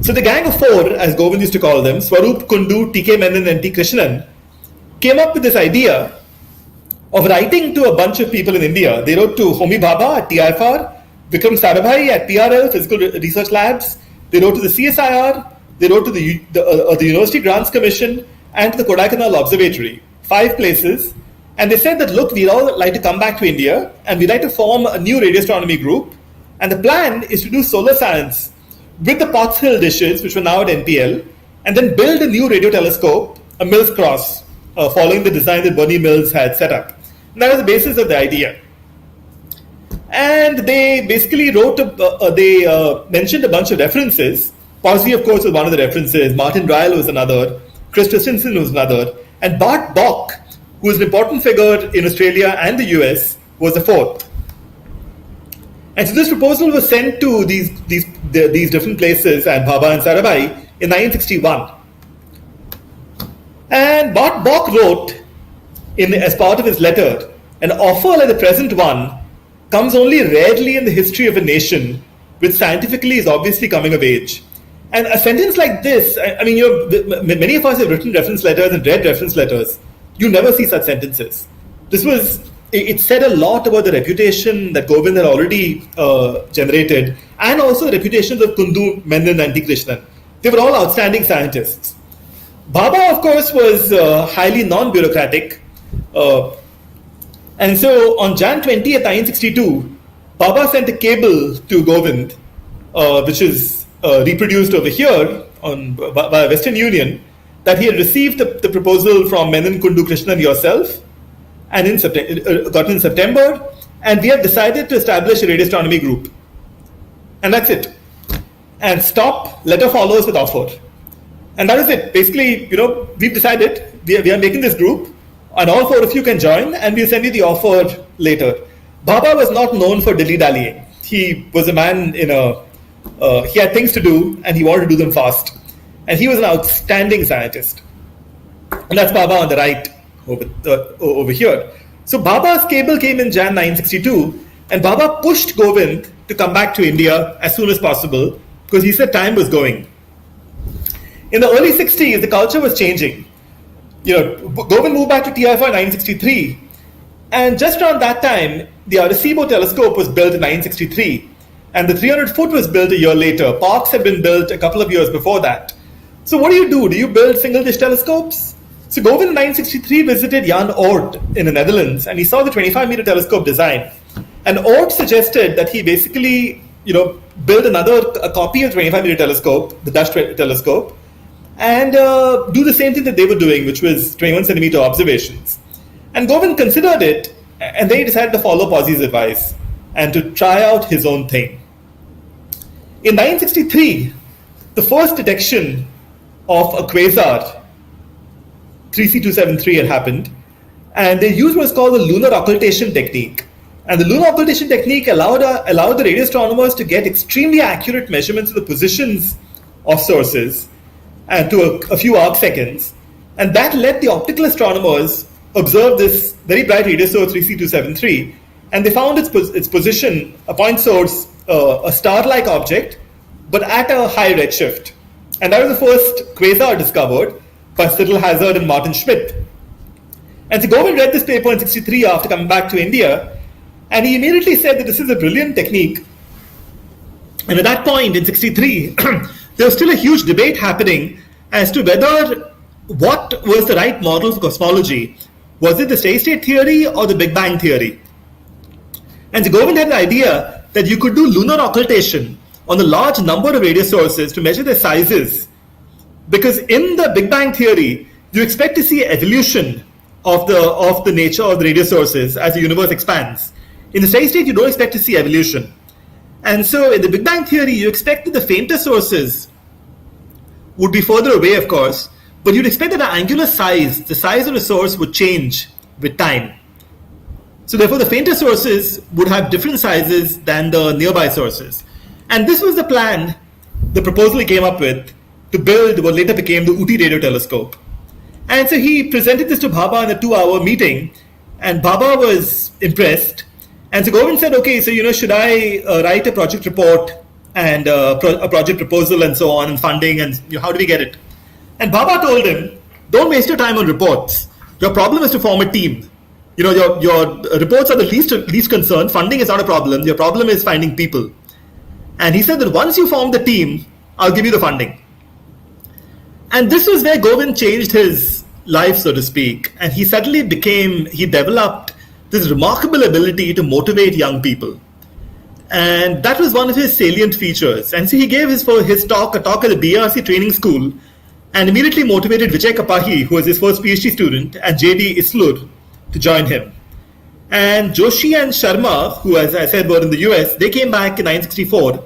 So the gang of four, as Govind used to call them, Swarup, Kundu, T.K. Menon and T. Christensen, came up with this idea of writing to a bunch of people in India. They wrote to Homi Bhabha at TIFR, Vikram Sarabhai at PRL, Physical Research Labs. They wrote to the CSIR. They wrote to the University Grants Commission and to the Kodaikanal Observatory, 5 places. And they said that, look, we'd all like to come back to India and we'd like to form a new radio astronomy group. And the plan is to do solar science with the Potts Hill dishes, which were now at NPL, and then build a new radio telescope, a Mills Cross, following the design that Bernie Mills had set up. And that was the basis of the idea. And they basically mentioned a bunch of references. Posey, of course, was one of the references. Martin Ryle was another. Chris Christensen was another. And Bart Bok, who was an important figure in Australia and the US, was the fourth. And so this proposal was sent to these different places and Bhabha and Sarabhai in 1961. And Bart Bok wrote, as part of his letter, an offer like the present one comes only rarely in the history of a nation which scientifically is obviously coming of age. And a sentence like this, many of us have written reference letters and read reference letters. You never see such sentences. It said a lot about the reputation that Govind had already generated, and also the reputations of Kundu, Menon and T. Krishnan. They were all outstanding scientists. Bhabha, of course, was highly non-bureaucratic. And so on Jan 20th, 1962, Bhabha sent a cable to Govind, which is reproduced over here by Western Union, that he had received the proposal from Menon, Kundu, Krishnan and yourself, and got in September, and we have decided to establish a radio astronomy group. And that's it. And letter follows with offer. And that is it. Basically, we've decided we are making this group, and all 4 of you can join, and we'll send you the offer later. Bhabha was not known for dilly-dallying. He was a man he had things to do, and he wanted to do them fast. And he was an outstanding scientist. And that's Bhabha on the right over here. So Bhabha's cable came in Jan 1962, and Bhabha pushed Govind to come back to India as soon as possible, because he said time was going. In the early 60s, the culture was changing. Govind moved back to TIFR in 1963, and just around that time, the Arecibo telescope was built in 1963, and the 300-foot was built a year later. Parkes had been built a couple of years before that. So what do? Do you build single-dish telescopes? So Govind in 1963 visited Jan Oort in the Netherlands, and he saw the 25-meter telescope design. And Oort suggested that he basically, build a copy of the 25-meter telescope, the Dutch telescope, and do the same thing that they were doing, which was 21-centimeter observations. And Govind considered it, and then he decided to follow Posey's advice and to try out his own thing. In 1963, the first detection of a quasar, 3C273, had happened, and they used what's called the Lunar Occultation technique. And the Lunar Occultation technique allowed the radio astronomers to get extremely accurate measurements of the positions of sources and to a few arc seconds. And that let the optical astronomers observe this very bright radio source 3C273, and they found its position, a point source, a star-like object, but at a high redshift. And that was the first quasar discovered by Cyril Hazard and Martin Schmidt. And so Govind read this paper in 1963 after coming back to India, and he immediately said that this is a brilliant technique. And at that point in 1963, there was still a huge debate happening as to what was the right model for cosmology. Was it the steady-state theory or the Big Bang theory? And so Govind had an idea that you could do lunar occultation on a large number of radio sources to measure their sizes. Because in the Big Bang theory, you expect to see evolution of the nature of the radio sources as the universe expands. In the steady state, you don't expect to see evolution. And so in the Big Bang theory, you expect that the fainter sources would be further away, of course, but you'd expect that the angular size, the size of the source, would change with time. So therefore, the fainter sources would have different sizes than the nearby sources. And this was the plan, the proposal he came up with, to build what later became the Ooty Radio Telescope. And so he presented this to Bhabha in a 2-hour meeting, and Bhabha was impressed. And so Govind said, okay, so, should I write a project report and a project proposal and so on, and funding, and how do we get it? And Bhabha told him, don't waste your time on reports. Your problem is to form a team. Your reports are the least concern. Funding is not a problem. Your problem is finding people. And he said that once you form the team, I'll give you the funding. And this was where Govind changed his life, so to speak. And he developed this remarkable ability to motivate young people. And that was one of his salient features. And so he gave a talk at the BRC training school, and immediately motivated Vijay Kapahi, who was his first PhD student, and J.D. Islur to join him. And Joshi and Sharma, who, as I said, were in the US, they came back in 1964.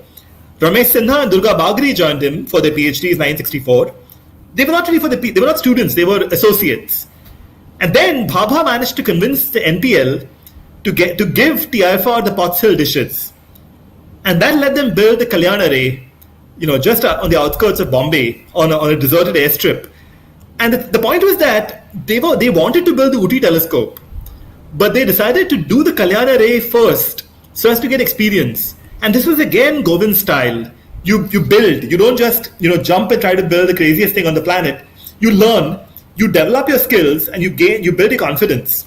Ramesh Sinha and Durga Bagri joined him for their PhDs in 1964. They were not students, they were associates. And then Bhabha managed to convince the NPL to give TIFR the Potts Hill dishes. And that let them build the Kalyan array, just on the outskirts of Bombay, on a deserted airstrip. And the point was that they wanted to build the Ooty telescope, but they decided to do the Kalyan array first so as to get experience. And this was again Govind's style. You build, you don't just jump and try to build the craziest thing on the planet. You learn, you develop your skills, and you build your confidence.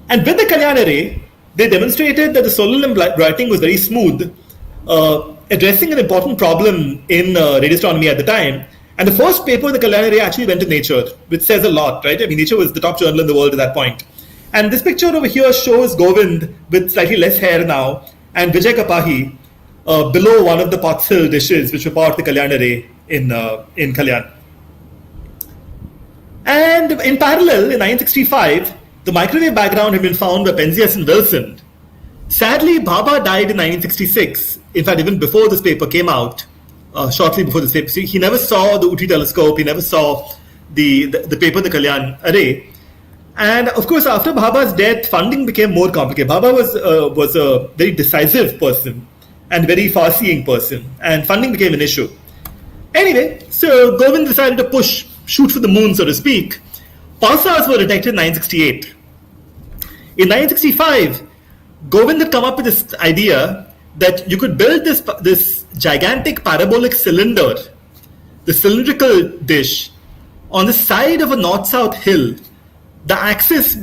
And with the Kalyan array, they demonstrated that the solar limb writing was very smooth, addressing an important problem in radio astronomy at the time. And the first paper in the Kalyan array actually went to Nature, which says a lot, right? I mean, Nature was the top journal in the world at that point. And this picture over here shows Govind with slightly less hair now, and Vijay Kapahi below one of the Potts Hill dishes, which were part of the Kalyan array in Kalyan. And in parallel, in 1965, the microwave background had been found by Penzias and Wilson. Sadly, Bhabha died in 1966. In fact, even before this paper came out, shortly before this paper, he never saw the Ooty telescope. He never saw the paper, the Kalyan array. And of course, after Bhabha's death, funding became more complicated. Bhabha was a very decisive person and very far-seeing person, and funding became an issue. Anyway, so Govind decided to shoot for the moon, so to speak. Pulsars were detected in 1968. In 1965, Govind had come up with this idea that you could build this gigantic parabolic cylinder, the cylindrical dish, on the side of a north-south hill, the axis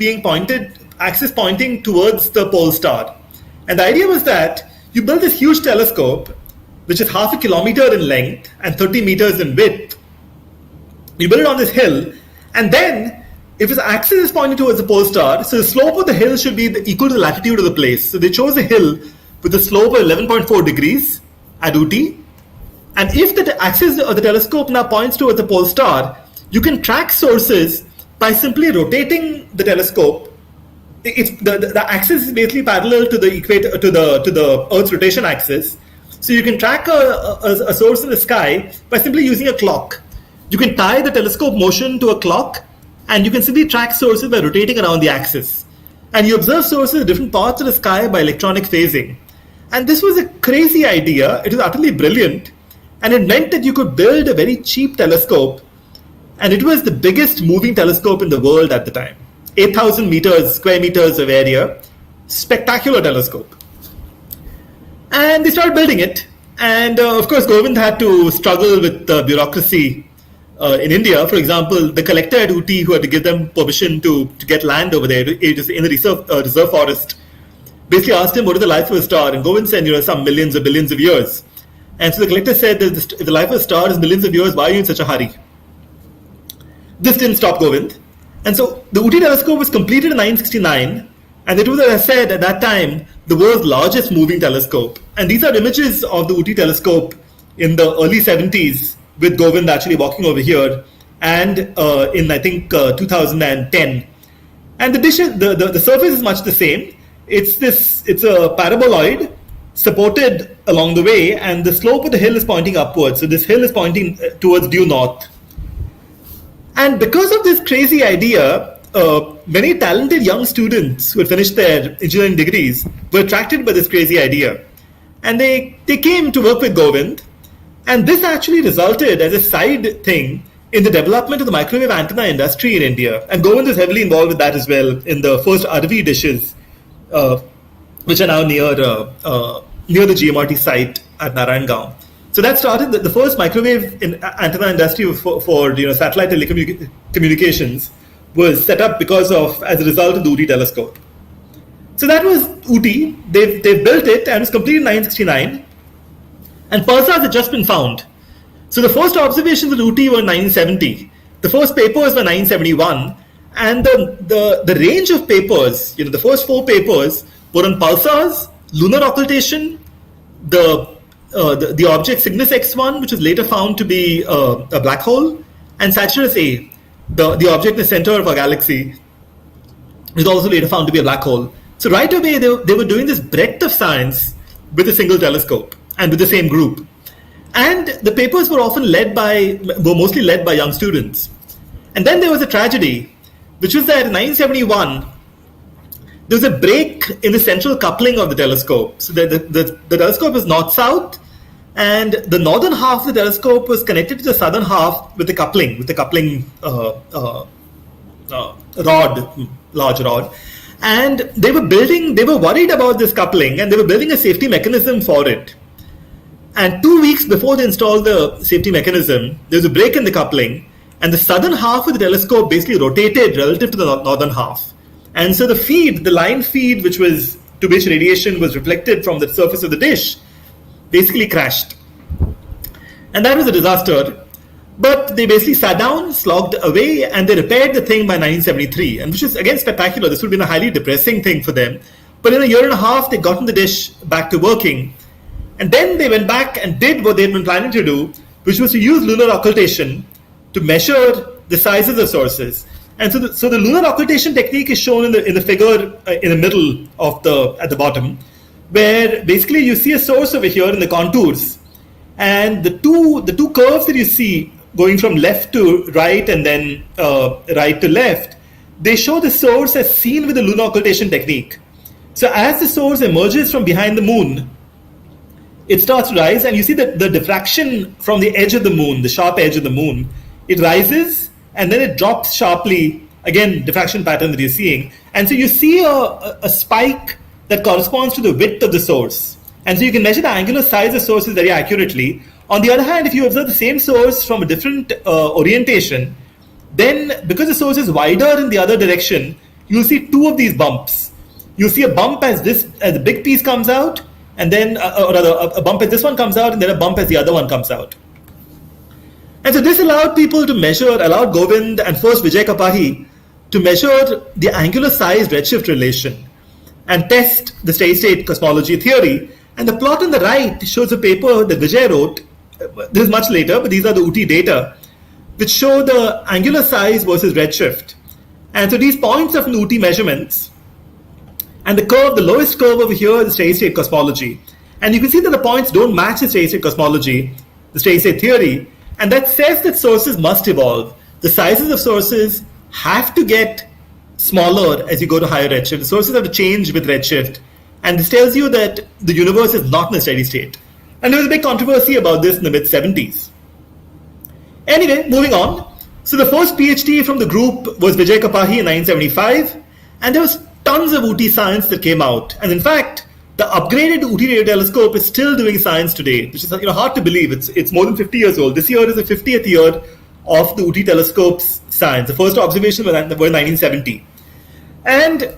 pointing towards the pole star. And the idea was that you build this huge telescope, which is 0.5 kilometer in length and 30 meters in width. You build it on this hill, and then if its axis is pointing towards the pole star, so the slope of the hill should be equal to the latitude of the place. So they chose a hill with a slope of 11.4 degrees at Ooty. And if the axis of the telescope now points towards the pole star, you can track sources by simply rotating the telescope. The axis is basically parallel to the equator, to the Earth's rotation axis. So you can track a source in the sky by simply using a clock. You can tie the telescope motion to a clock, and you can simply track sources by rotating around the axis. And you observe sources in different parts of the sky by electronic phasing. And this was a crazy idea. It was utterly brilliant. And it meant that you could build a very cheap telescope. And it was the biggest moving telescope in the world at the time. 8,000 square meters of area. Spectacular telescope. And they started building it. And of course, Govind had to struggle with bureaucracy in India. For example, the collector at Ooty, who had to give them permission to get land over there, it is in the reserve forest, basically asked him, what is the life of a star? And Govind said, some millions or billions of years. And so the collector said, if the life of a star is millions of years, why are you in such a hurry? This didn't stop Govind. And so the Ooty telescope was completed in 1969, and it was, as I said, at that time, the world's largest moving telescope. And these are images of the Ooty telescope in the early 70s, with Govind actually walking over here, and in, I think, 2010. And the surface is much the same. It's a paraboloid supported along the way, and the slope of the hill is pointing upwards. So this hill is pointing towards due north. And because of this crazy idea, many talented young students who had finished their engineering degrees were attracted by this crazy idea. And they came to work with Govind. And this actually resulted as a side thing in the development of the microwave antenna industry in India. And Govind was heavily involved with that as well in the first RV dishes, which are now near the GMRT site at Narayangaon. So that started the first microwave antenna industry for satellite telecommunications was set up as a result of the Ooty telescope. So that was Ooty. They built it and it was completed in 1969. And pulsars had just been found. So the first observations of Ooty were in 1970. The first papers were 1971. And the range of papers, the first 4 papers were on pulsars, lunar occultation, the object Cygnus X1, which was later found to be a black hole, and Sagittarius A, the object in the center of our galaxy, was also later found to be a black hole. So right away, they were doing this breadth of science with a single telescope and with the same group. And the papers were mostly led by young students. And then there was a tragedy, which was that in 1971, there was a break in the central coupling of the telescope. So the telescope was north-south, and the northern half of the telescope was connected to the southern half with the coupling large rod. And they were worried about this coupling, and they were building a safety mechanism for it. And 2 weeks before they installed the safety mechanism, there was a break in the coupling, and the southern half of the telescope basically rotated relative to the northern half. And so the line feed, to which radiation was reflected from the surface of the dish, basically crashed. And that was a disaster. But they basically sat down, slogged away, and they repaired the thing by 1973, and which is, again, spectacular. This would have been a highly depressing thing for them. But in a year and a half, they'd gotten the dish back to working. And then they went back and did what they'd been planning to do, which was to use lunar occultation to measure the sizes of sources. And so the lunar occultation technique is shown in the figure in the middle at the bottom, where basically you see a source over here in the contours, and the two curves that you see going from left to right and then right to left, they show the source as seen with the lunar occultation technique. So as the source emerges from behind the moon, it starts to rise, and you see the diffraction from the edge of the moon, the sharp edge of the moon. It rises and then it drops sharply, again, diffraction pattern that you're seeing. And so you see a spike that corresponds to the width of the source. And so you can measure the angular size of sources very accurately. On the other hand, if you observe the same source from a different orientation, then because the source is wider in the other direction, you'll see 2 of these bumps. You'll see a bump as the big piece comes out, and then, or rather, a bump as this one comes out, and then a bump as the other one comes out. And so this allowed Govind and first Vijay Kapahi to measure the angular size redshift relation and test the steady-state cosmology theory. And the plot on the right shows a paper that Vijay wrote. This is much later, but these are the Ooty data, which show the angular size versus redshift. And so these points are from the Ooty measurements. And the lowest curve over here is the steady-state cosmology. And you can see that the points don't match the steady-state cosmology, the steady-state theory. And that says that sources must evolve. The sizes of sources have to get smaller as you go to higher redshift. The sources have to change with redshift. And this tells you that the universe is not in a steady state. And there was a big controversy about this in the mid-70s. Anyway, moving on. So the first PhD from the group was Vijay Kapahi in 1975. And there was tons of Ooty science that came out. And in fact, the upgraded Ooty Radio Telescope is still doing science today, which is hard to believe. It's more than 50 years old. This year is the 50th year of the Ooty Telescope's science. The first observation was in 1970. And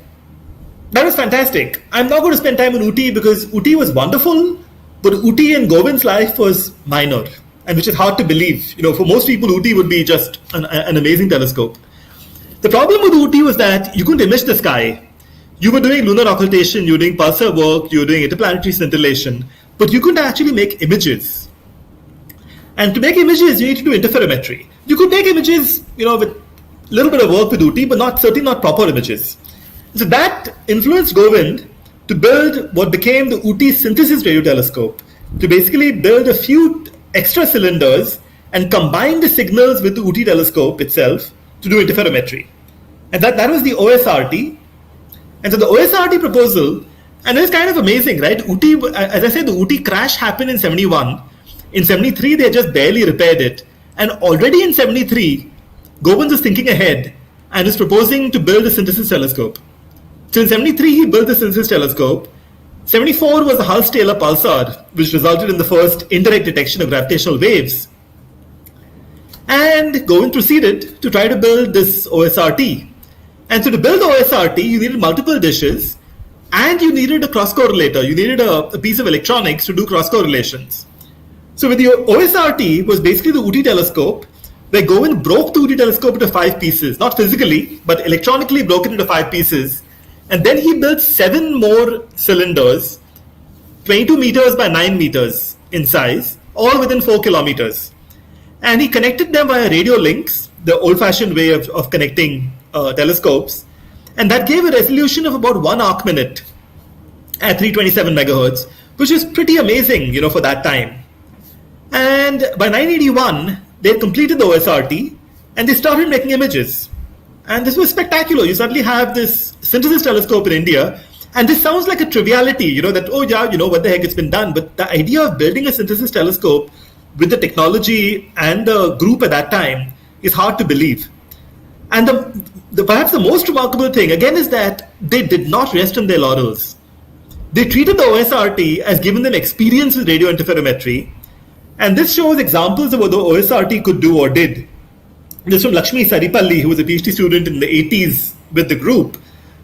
that was fantastic. I'm not going to spend time on Ooty because Ooty was wonderful, but Ooty in Govind's life was minor, and which is hard to believe. For most people, Ooty would be just an amazing telescope. The problem with Ooty was that you couldn't image the sky. You were doing lunar occultation, you were doing pulsar work, you were doing interplanetary scintillation, but you couldn't actually make images. And to make images, you need to do interferometry. You could make images, with a little bit of work with Ooty, but certainly not proper images. So that influenced Govind to build what became the Ooty Synthesis Radio Telescope, to basically build a few extra cylinders and combine the signals with the Ooty telescope itself to do interferometry. And that was the OSRT. And so the OSRT proposal, and it's kind of amazing, right? Ooty, as I said, the Ooty crash happened in 71. In 73, they just barely repaired it. And already in 73, Govind was thinking ahead and was proposing to build a synthesis telescope. So in 73, he built the synthesis telescope. 74 was the Hulse-Taylor pulsar, which resulted in the first indirect detection of gravitational waves. And Govind proceeded to try to build this OSRT. And so to build the OSRT, you needed multiple dishes, and you needed a cross-correlator. You needed a piece of electronics to do cross-correlations. So with the OSRT was basically the Ooty telescope, where Govind broke the Ooty telescope into 5 pieces, not physically, but electronically broke it into 5 pieces. And then he built 7 more cylinders, 22 meters by 9 meters in size, all within 4 kilometers. And he connected them via radio links, the old-fashioned way of connecting telescopes. And that gave a resolution of about 1 arc minute at 327 megahertz, which is pretty amazing, for that time. And by 981, they completed the OSRT and they started making images. And this was spectacular. You suddenly have this synthesis telescope in India, and this sounds like a triviality, that, what the heck, it's been done. But the idea of building a synthesis telescope with the technology and the group at that time is hard to believe. And perhaps the most remarkable thing, again, is that they did not rest on their laurels. They treated the OSRT as giving them experience with radio interferometry, and this shows examples of what the OSRT could do or did. This is from Lakshmi Saripalli, who was a PhD student in the 80s with the group.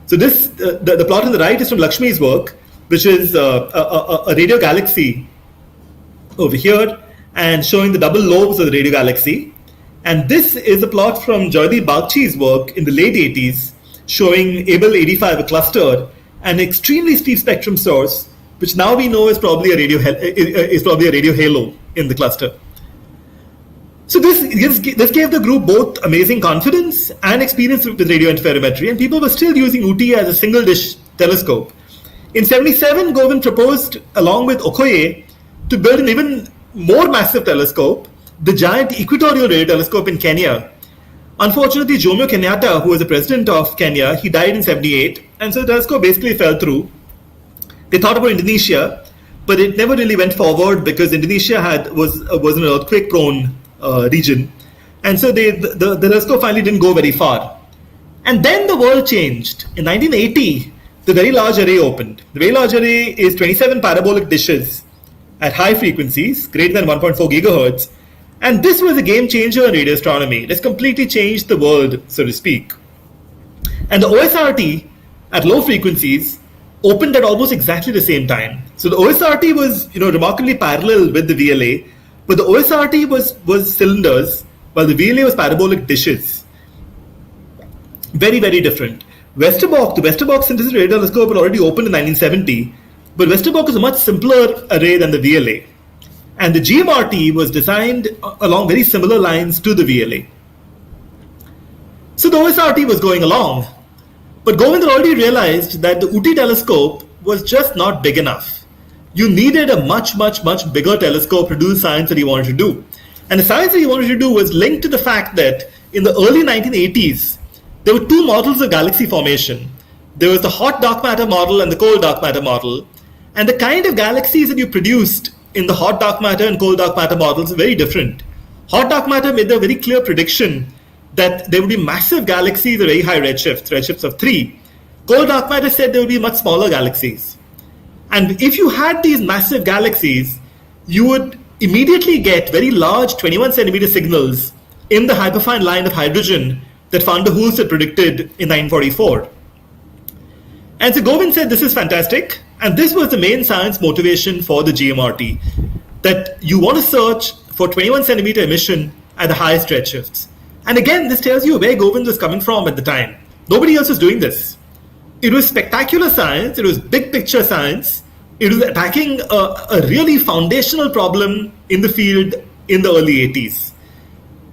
So this, the plot on the right is from Lakshmi's work, which is a radio galaxy over here, and showing the double lobes of the radio galaxy. And this is a plot from Joydeep Bagchi's work in the late 80s, showing Abel 85, a cluster, an extremely steep spectrum source, which now we know is probably a radio halo in the cluster. So this gave the group both amazing confidence and experience with radio interferometry, and people were still using Ooty as a single dish telescope. In 77, Govind proposed, along with Okoye, to build an even more massive telescope, the Giant Equatorial Radio Telescope in Kenya. Unfortunately, Jomo Kenyatta, who was the president of Kenya, he died in 78, and so the telescope basically fell through. They thought about Indonesia, but it never really went forward because Indonesia was an earthquake-prone region, and so the telescope finally didn't go very far. And then the world changed. In 1980, the Very Large Array opened. The Very Large Array is 27 parabolic dishes at high frequencies, greater than 1.4 gigahertz, and this was a game changer in radio astronomy. This completely changed the world, so to speak. And the OSRT at low frequencies opened at almost exactly the same time. So the OSRT was, remarkably parallel with the VLA, but the OSRT was cylinders, while the VLA was parabolic dishes. Very, very different. The Westerbork Synthesis Radio Telescope had already opened in 1970, but Westerbork is a much simpler array than the VLA. And the GMRT was designed along very similar lines to the VLA. So the OSRT was going along, but Govind already realized that the Ooty telescope was just not big enough. You needed a much, much, much bigger telescope to do the science that he wanted to do. And the science that he wanted to do was linked to the fact that in the early 1980s, there were 2 models of galaxy formation. There was the hot dark matter model and the cold dark matter model. And the kind of galaxies that you produced in the hot dark matter and cold dark matter models are very different. Hot dark matter made a very clear prediction that there would be massive galaxies at very high redshifts of 3. Cold dark matter said there would be much smaller galaxies. And if you had these massive galaxies, you would immediately get very large 21 centimeter signals in the hyperfine line of hydrogen that van der Hulst had predicted in 1944. And so Govind said, this is fantastic. And this was the main science motivation for the GMRT, that you want to search for 21 centimeter emission at the highest redshifts. And again, this tells you where Govind was coming from at the time. Nobody else was doing this. It was spectacular science. It was big picture science. It was attacking a really foundational problem in the field in the early 80s.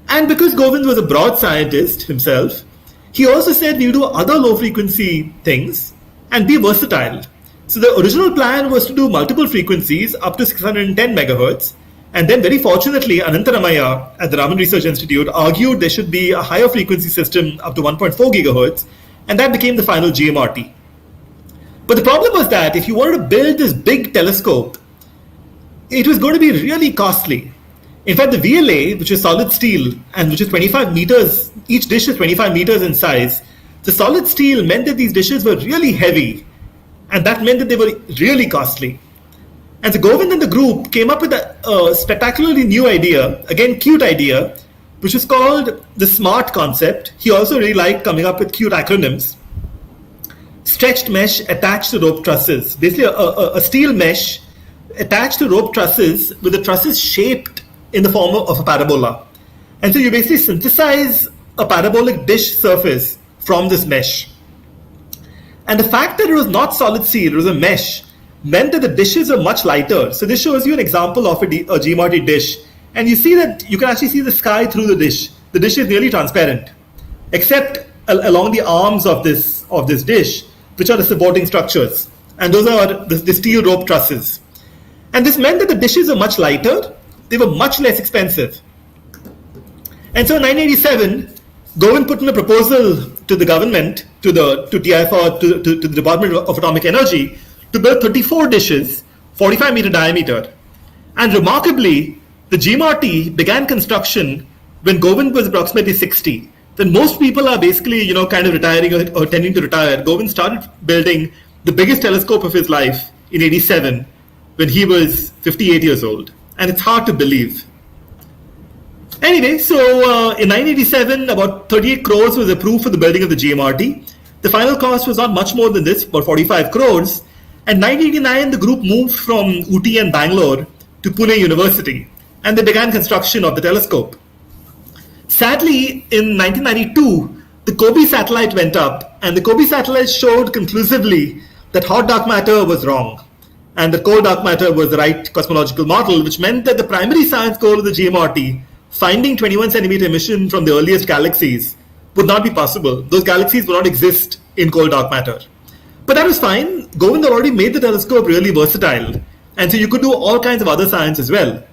And because Govind was a broad scientist himself, he also said we'll do other low frequency things and be versatile. So the original plan was to do multiple frequencies up to 610 megahertz. And then very fortunately, Anantaramaya at the Raman Research Institute argued there should be a higher frequency system up to 1.4 gigahertz. And that became the final GMRT. But the problem was that if you wanted to build this big telescope, it was going to be really costly. In fact, the VLA, which is solid steel and which is 25 meters, each dish is 25 meters in size, the solid steel meant that these dishes were really heavy. And that meant that they were really costly. And so Govind and the group came up with a spectacularly new idea, again cute idea, which is called the SMART concept. He also really liked coming up with cute acronyms. Stretched mesh attached to rope trusses. Basically a steel mesh attached to rope trusses with the trusses shaped in the form of a parabola. And so you basically synthesize a parabolic dish surface from this mesh. And the fact that it was not solid steel, it was a mesh, meant that the dishes are much lighter. So this shows you an example of a GMRT dish. And you see that you can actually see the sky through the dish. The dish is nearly transparent, except along the arms of this dish, which are the supporting structures. And those are the steel rope trusses. And this meant that the dishes are much lighter. They were much less expensive. And so in 1987, Govind put in a proposal to the government, to TIFR, to the Department of Atomic Energy, to build 34 dishes, 45 meter diameter. And remarkably, the GMRT began construction when Govind was approximately 60. When most people are basically, kind of retiring or tending to retire, Govind started building the biggest telescope of his life in 87 when he was 58 years old. And it's hard to believe. Anyway, so in 1987, about 38 crores was approved for the building of the GMRT. The final cost was not much more than this, about 45 crores. And 1989, the group moved from Ooty and Bangalore to Pune University, and they began construction of the telescope. Sadly, in 1992, the COBE satellite went up, and the COBE satellite showed conclusively that hot dark matter was wrong, and that cold dark matter was the right cosmological model, which meant that the primary science goal of the GMRT, finding 21 centimeter emission from the earliest galaxies, would not be possible. Those galaxies would not exist in cold dark matter. But that was fine. Govind already made the telescope really versatile. And so you could do all kinds of other science as well.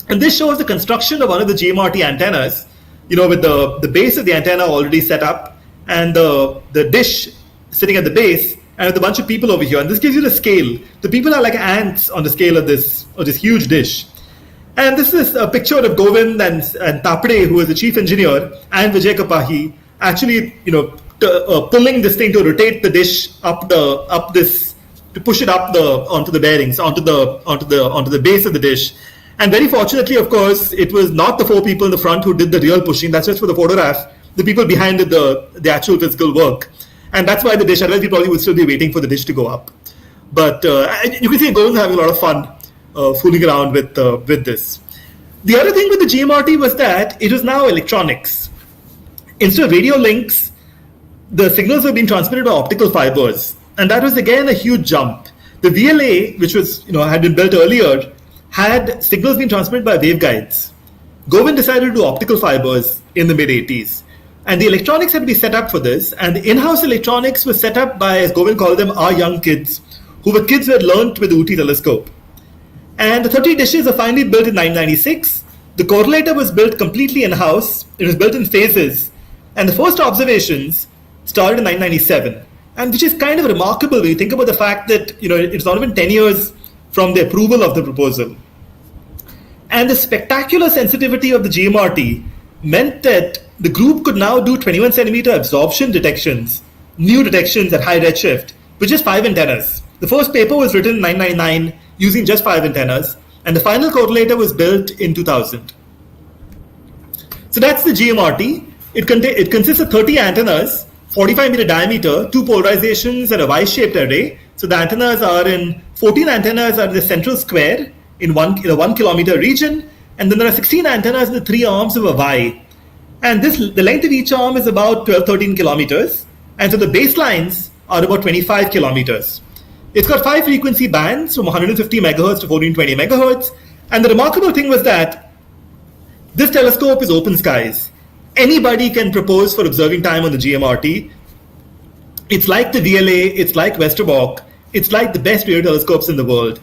And this shows the construction of one of the GMRT antennas, with the base of the antenna already set up and the dish sitting at the base and with a bunch of people over here. And this gives you the scale. The people are like ants on the scale of this huge dish. And this is a picture of Govind and Tapde, who is the chief engineer, and Vijay Kapahi, actually, pulling this thing to rotate the dish to push it onto the bearings, onto the base of the dish. And very fortunately, of course, it was not the four people in the front who did the real pushing. That's just for the photograph. The people behind did the actual physical work. And that's why the dish, otherwise we probably would still be waiting for the dish to go up. But you can see Govind having a lot of fun fooling around with this. The other thing with the GMRT was that it was now electronics. Instead of radio links, the signals were being transmitted by optical fibers. And that was again a huge jump. The VLA, which was had been built earlier, had signals being transmitted by waveguides. Govind decided to do optical fibers in the mid-80s. And the electronics had to be set up for this. And the in-house electronics was set up by, as Govind called them, our young kids, who were kids who had learnt with the Ooty telescope. And the 30 dishes are finally built in 1996. The correlator was built completely in-house. It was built in phases. And the first observations started in 1997. And which is kind of remarkable when you think about the fact that, it's not even 10 years from the approval of the proposal. And the spectacular sensitivity of the GMRT meant that the group could now do 21 centimeter absorption detections, new detections at high redshift, with just 5 antennas. The first paper was written in 1999 using just 5 antennas, and the final correlator was built in 2000. So that's the GMRT. It consists of 30 antennas, 45 meter diameter, 2 polarizations, and a Y-shaped array. So the antennas are 14 antennas are in the central square in a 1 kilometer region, and then there are 16 antennas in the 3 arms of a Y. And the length of each arm is about 12-13 kilometers, and so the baselines are about 25 kilometers. It's got 5 frequency bands from 150 megahertz to 1420 megahertz, and the remarkable thing was that this telescope is open skies. Anybody can propose for observing time on the GMRT. It's like the VLA, it's like Westerbork, it's like the best radio telescopes in the world.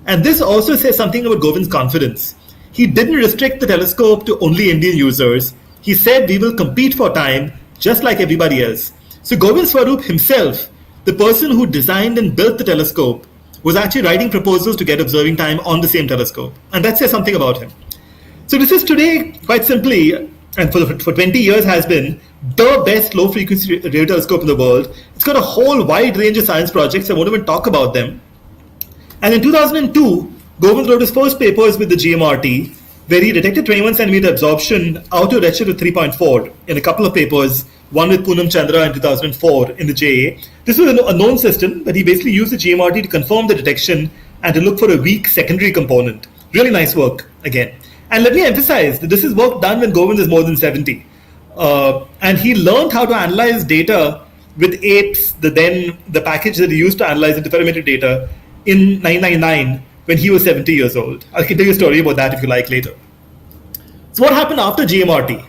And this also says something about Govind's confidence. He didn't restrict the telescope to only Indian users. He said we will compete for time just like everybody else. So Govind Swarup himself, the person who designed and built the telescope, was actually writing proposals to get observing time on the same telescope. And that says something about him. So this is today, quite simply, and for 20 years has been, the best low-frequency radio telescope in the world. It's got a whole wide range of science projects. I won't even talk about them. And in 2002, Govind wrote his first papers with the GMRT, where he detected 21 centimeter absorption out to a redshift of 3.4 in a couple of papers, one with Poonam Chandra in 2004 in the JA. This was a known system, but he basically used the GMRT to confirm the detection and to look for a weak secondary component. Really nice work, again. And let me emphasize that this is work done when Govind is more than 70. And he learned how to analyze data with APES, the package that he used to analyze interferometric data, in 1999 when he was 70 years old. I can tell you a story about that if you like later. So what happened after GMRT?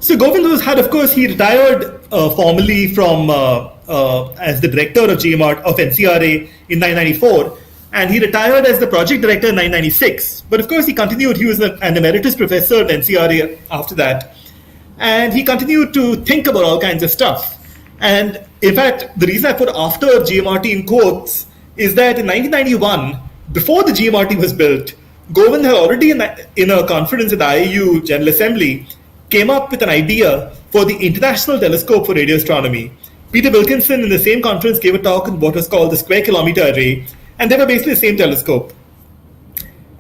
So Govind of course, he retired formally from as the director of NCRA in 1994. And he retired as the project director in 1996. But of course, he continued. He was an emeritus professor at NCRA after that. And he continued to think about all kinds of stuff. And in fact, the reason I put after GMRT in quotes is that in 1991, before the GMRT was built, Govind had already in a conference at the IIU General Assembly came up with an idea for the International Telescope for Radio Astronomy. Peter Wilkinson in the same conference gave a talk on what was called the Square Kilometer Array. And they were basically the same telescope.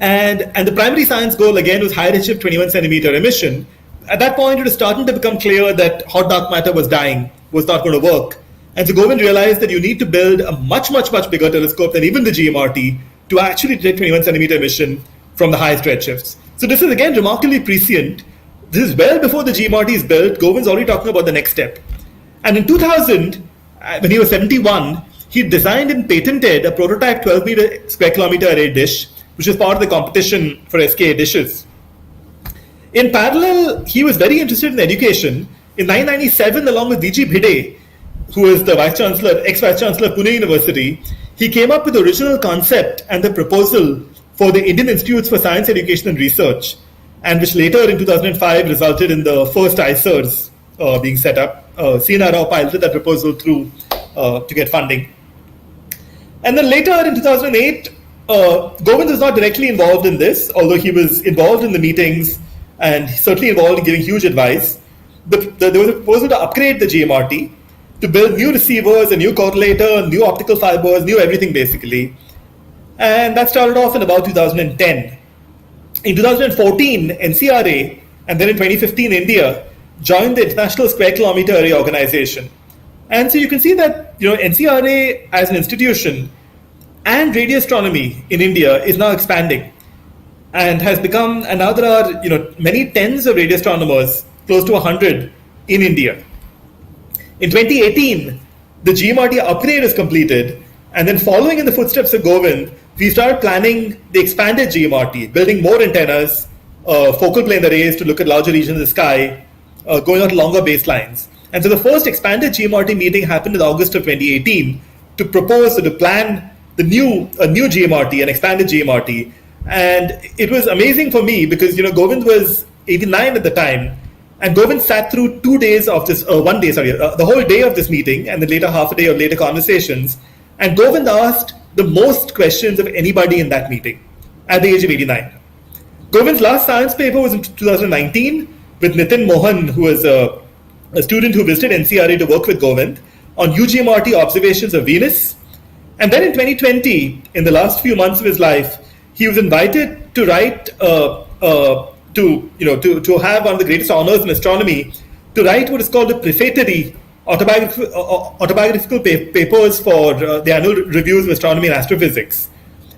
And the primary science goal, again, was high redshift 21 centimeter emission. At that point, it was starting to become clear that hot dark matter was dying, was not going to work. And so Govind realized that you need to build a much, much, much bigger telescope than even the GMRT to actually detect 21 centimeter emission from the highest redshifts. So this is, again, remarkably prescient. This is well before the GMRT is built. Govind's already talking about the next step. And in 2000, when he was 71, he designed and patented a prototype 12-meter square kilometer array dish, which was part of the competition for SKA dishes. In parallel, he was very interested in education. In 1997, along with V.G. Bhide, who was the ex-vice chancellor of Pune University, he came up with the original concept and the proposal for the Indian Institutes for Science Education and Research, and which later in 2005 resulted in the first ICERs being set up. CNR Rao piloted that proposal through to get funding. And then later in 2008, Govind was not directly involved in this, although he was involved in the meetings and certainly involved in giving huge advice. There was a proposal to upgrade the GMRT, to build new receivers, a new correlator, new optical fibers, new everything basically. And that started off in about 2010. In 2014, NCRA, and then in 2015, India, joined the International Square Kilometer Array Organization. And so you can see that NCRA as an institution and radio astronomy in India is now expanding and has become, and now there are many tens of radio astronomers, close to 100 in India. In 2018, the GMRT upgrade was completed, and then following in the footsteps of Govind, we started planning the expanded GMRT, building more antennas, focal plane arrays to look at larger regions of the sky, going on to longer baselines. And so the first expanded GMRT meeting happened in August of 2018 to propose, to plan a new GMRT, an expanded GMRT. And it was amazing for me because, Govind was 89 at the time, and Govind sat through 2 days of this, the whole day of this meeting, and then later half a day of later conversations. And Govind asked the most questions of anybody in that meeting at the age of 89. Govind's last science paper was in 2019 with Nitin Mohan, who was a student who visited NCRA to work with Govind on UGMRT observations of Venus. And then in 2020, in the last few months of his life, he was invited to write, to have one of the greatest honors in astronomy, to write what is called the prefatory autobiographical papers for the annual reviews of astronomy and astrophysics.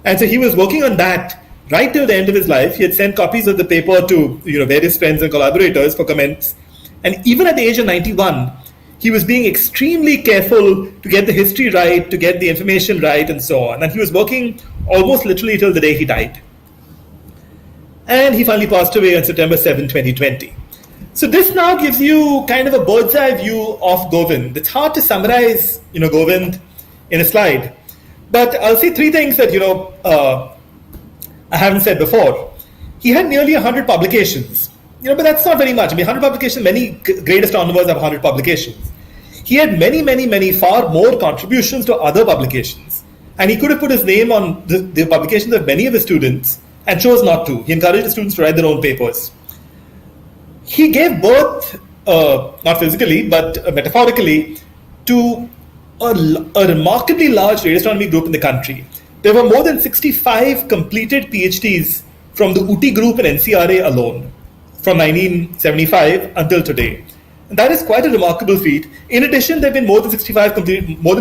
And so he was working on that right till the end of his life. He had sent copies of the paper to various friends and collaborators for comments. And even at the age of 91, he was being extremely careful to get the history right, to get the information right, and so on. And he was working almost literally till the day he died. And he finally passed away on September 7, 2020. So this now gives you kind of a bird's eye view of Govind. It's hard to summarize, Govind in a slide. But I'll say three things that, I haven't said before. He had nearly 100 publications. But that's not very much. 100 publications, many great astronomers have 100 publications. He had many, far more contributions to other publications. And he could have put his name on the publications of many of his students and chose not to. He encouraged the students to write their own papers. He gave birth, not physically, but metaphorically, to a remarkably large radio astronomy group in the country. There were more than 65 completed PhDs from the Ooty group in NCRA alone, from 1975 until today. And that is quite a remarkable feat. In addition, there have been more than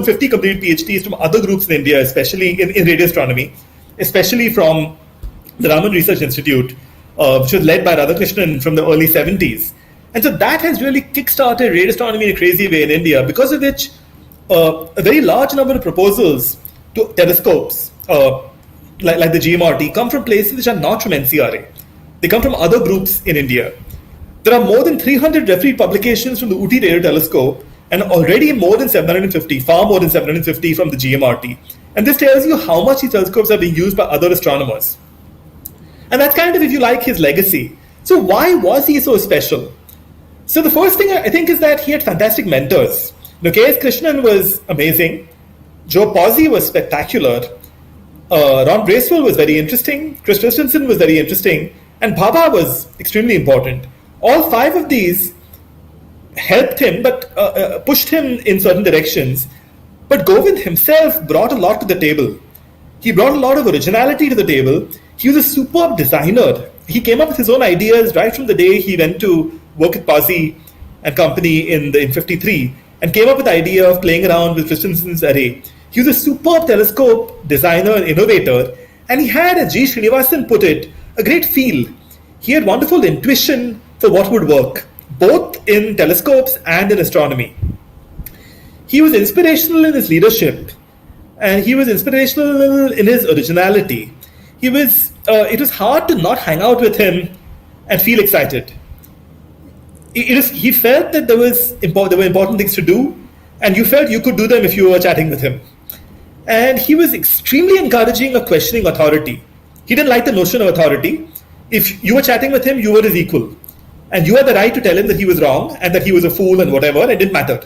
50 completed PhDs from other groups in India, especially in radio astronomy, especially from the Raman Research Institute, which was led by Radhakrishnan from the early 70s. And so that has really kickstarted radio astronomy in a crazy way in India, because of which a very large number of proposals to telescopes, like the GMRT, come from places which are not from NCRA. They come from other groups in India. There are more than 300 refereed publications from the Ooty Radio Telescope, and already far more than 750 from the GMRT. And this tells you how much these telescopes are being used by other astronomers. And that's kind of, if you like, his legacy. So why was he so special? So the first thing I think is that he had fantastic mentors. K.S. Krishnan was amazing. Joe Pozzi was spectacular. Ron Bracewell was very interesting. Chris Christensen was very interesting. And Bhabha was extremely important. All five of these helped him, but pushed him in certain directions. But Govind himself brought a lot to the table. He brought a lot of originality to the table. He was a superb designer. He came up with his own ideas right from the day he went to work at Pozzi and company in 53, and came up with the idea of playing around with Christensen's array. He was a superb telescope designer and innovator, and he had, as G. Srinivasan put it, a great feel. He had wonderful intuition for what would work, both in telescopes and in astronomy. He was inspirational in his leadership, and he was inspirational in his originality. It was hard to not hang out with him and feel excited. He felt that there were important things to do, and you felt you could do them if you were chatting with him. And he was extremely encouraging of questioning authority. He didn't like the notion of authority. If you were chatting with him, you were his equal. And you had the right to tell him that he was wrong and that he was a fool and whatever, and it didn't matter.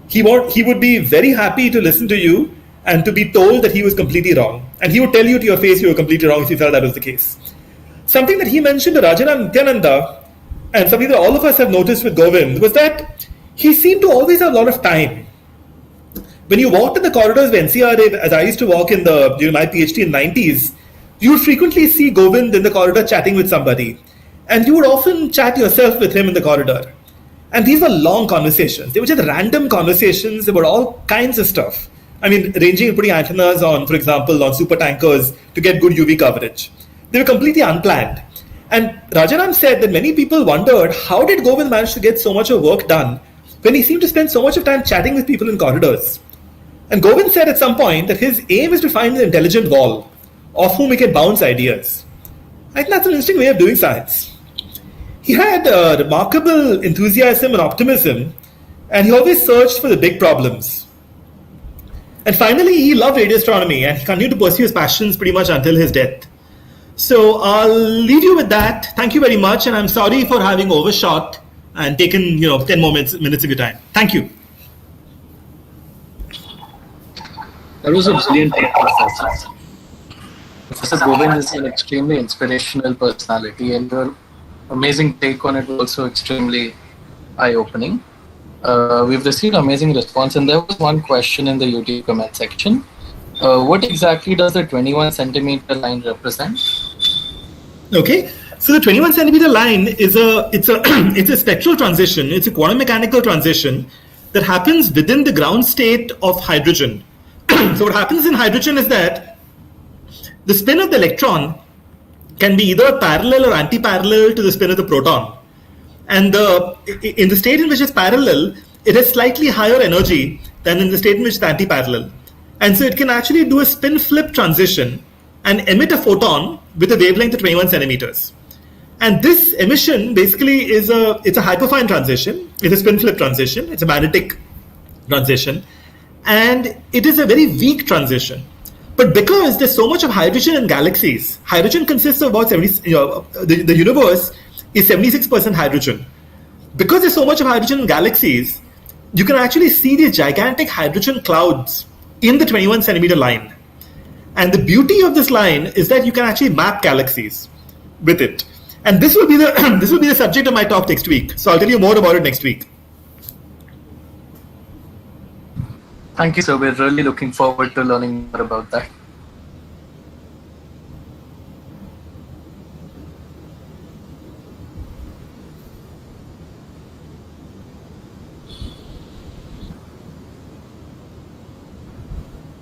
He would be very happy to listen to you and to be told that he was completely wrong. And he would tell you to your face you were completely wrong if he felt that was the case. Something that he mentioned to Rajaram Nityananda, and something that all of us have noticed with Govind, was that he seemed to always have a lot of time. When you walked in the corridors of NCRA, as I used to walk during my PhD in the 90s, you would frequently see Govind in the corridor chatting with somebody. And you would often chat yourself with him in the corridor. And these were long conversations. They were just random conversations about all kinds of stuff. Ranging and putting antennas on, for example, on super tankers to get good UV coverage. They were completely unplanned. And Rajaram said that many people wondered, how did Govind manage to get so much of work done when he seemed to spend so much of time chatting with people in corridors? And Govind said at some point that his aim is to find an intelligent wall off whom he can bounce ideas. I think that's an interesting way of doing science. He had remarkable enthusiasm and optimism, and he always searched for the big problems. And finally, he loved radio astronomy, and he continued to pursue his passions pretty much until his death. So I'll leave you with that. Thank you very much, and I'm sorry for having overshot and taken 10 more minutes of your time. Thank you. That was a brilliant take, Professor. Professor Govind is an extremely inspirational personality, and your amazing take on it was also extremely eye-opening. We've received amazing response, and there was one question in the YouTube comment section. What exactly does the 21 centimeter line represent? Okay, so the 21 centimeter line is it's a spectral transition. It's a quantum mechanical transition that happens within the ground state of hydrogen. So what happens in hydrogen is that the spin of the electron can be either parallel or anti-parallel to the spin of the proton. And in the state in which it's parallel, it has slightly higher energy than in the state in which it's anti-parallel. And so it can actually do a spin flip transition and emit a photon with a wavelength of 21 centimeters. And this emission basically it's a hyperfine transition. It's a spin flip transition. It's a magnetic transition. And it is a very weak transition. But because there's so much of hydrogen in galaxies, hydrogen consists of about 70, the universe is 76% hydrogen. Because there's so much of hydrogen in galaxies, you can actually see these gigantic hydrogen clouds in the 21 centimeter line. And the beauty of this line is that you can actually map galaxies with it. And this will be the subject of my talk next week. So I'll tell you more about it next week. Thank you, sir. We're really looking forward to learning more about that.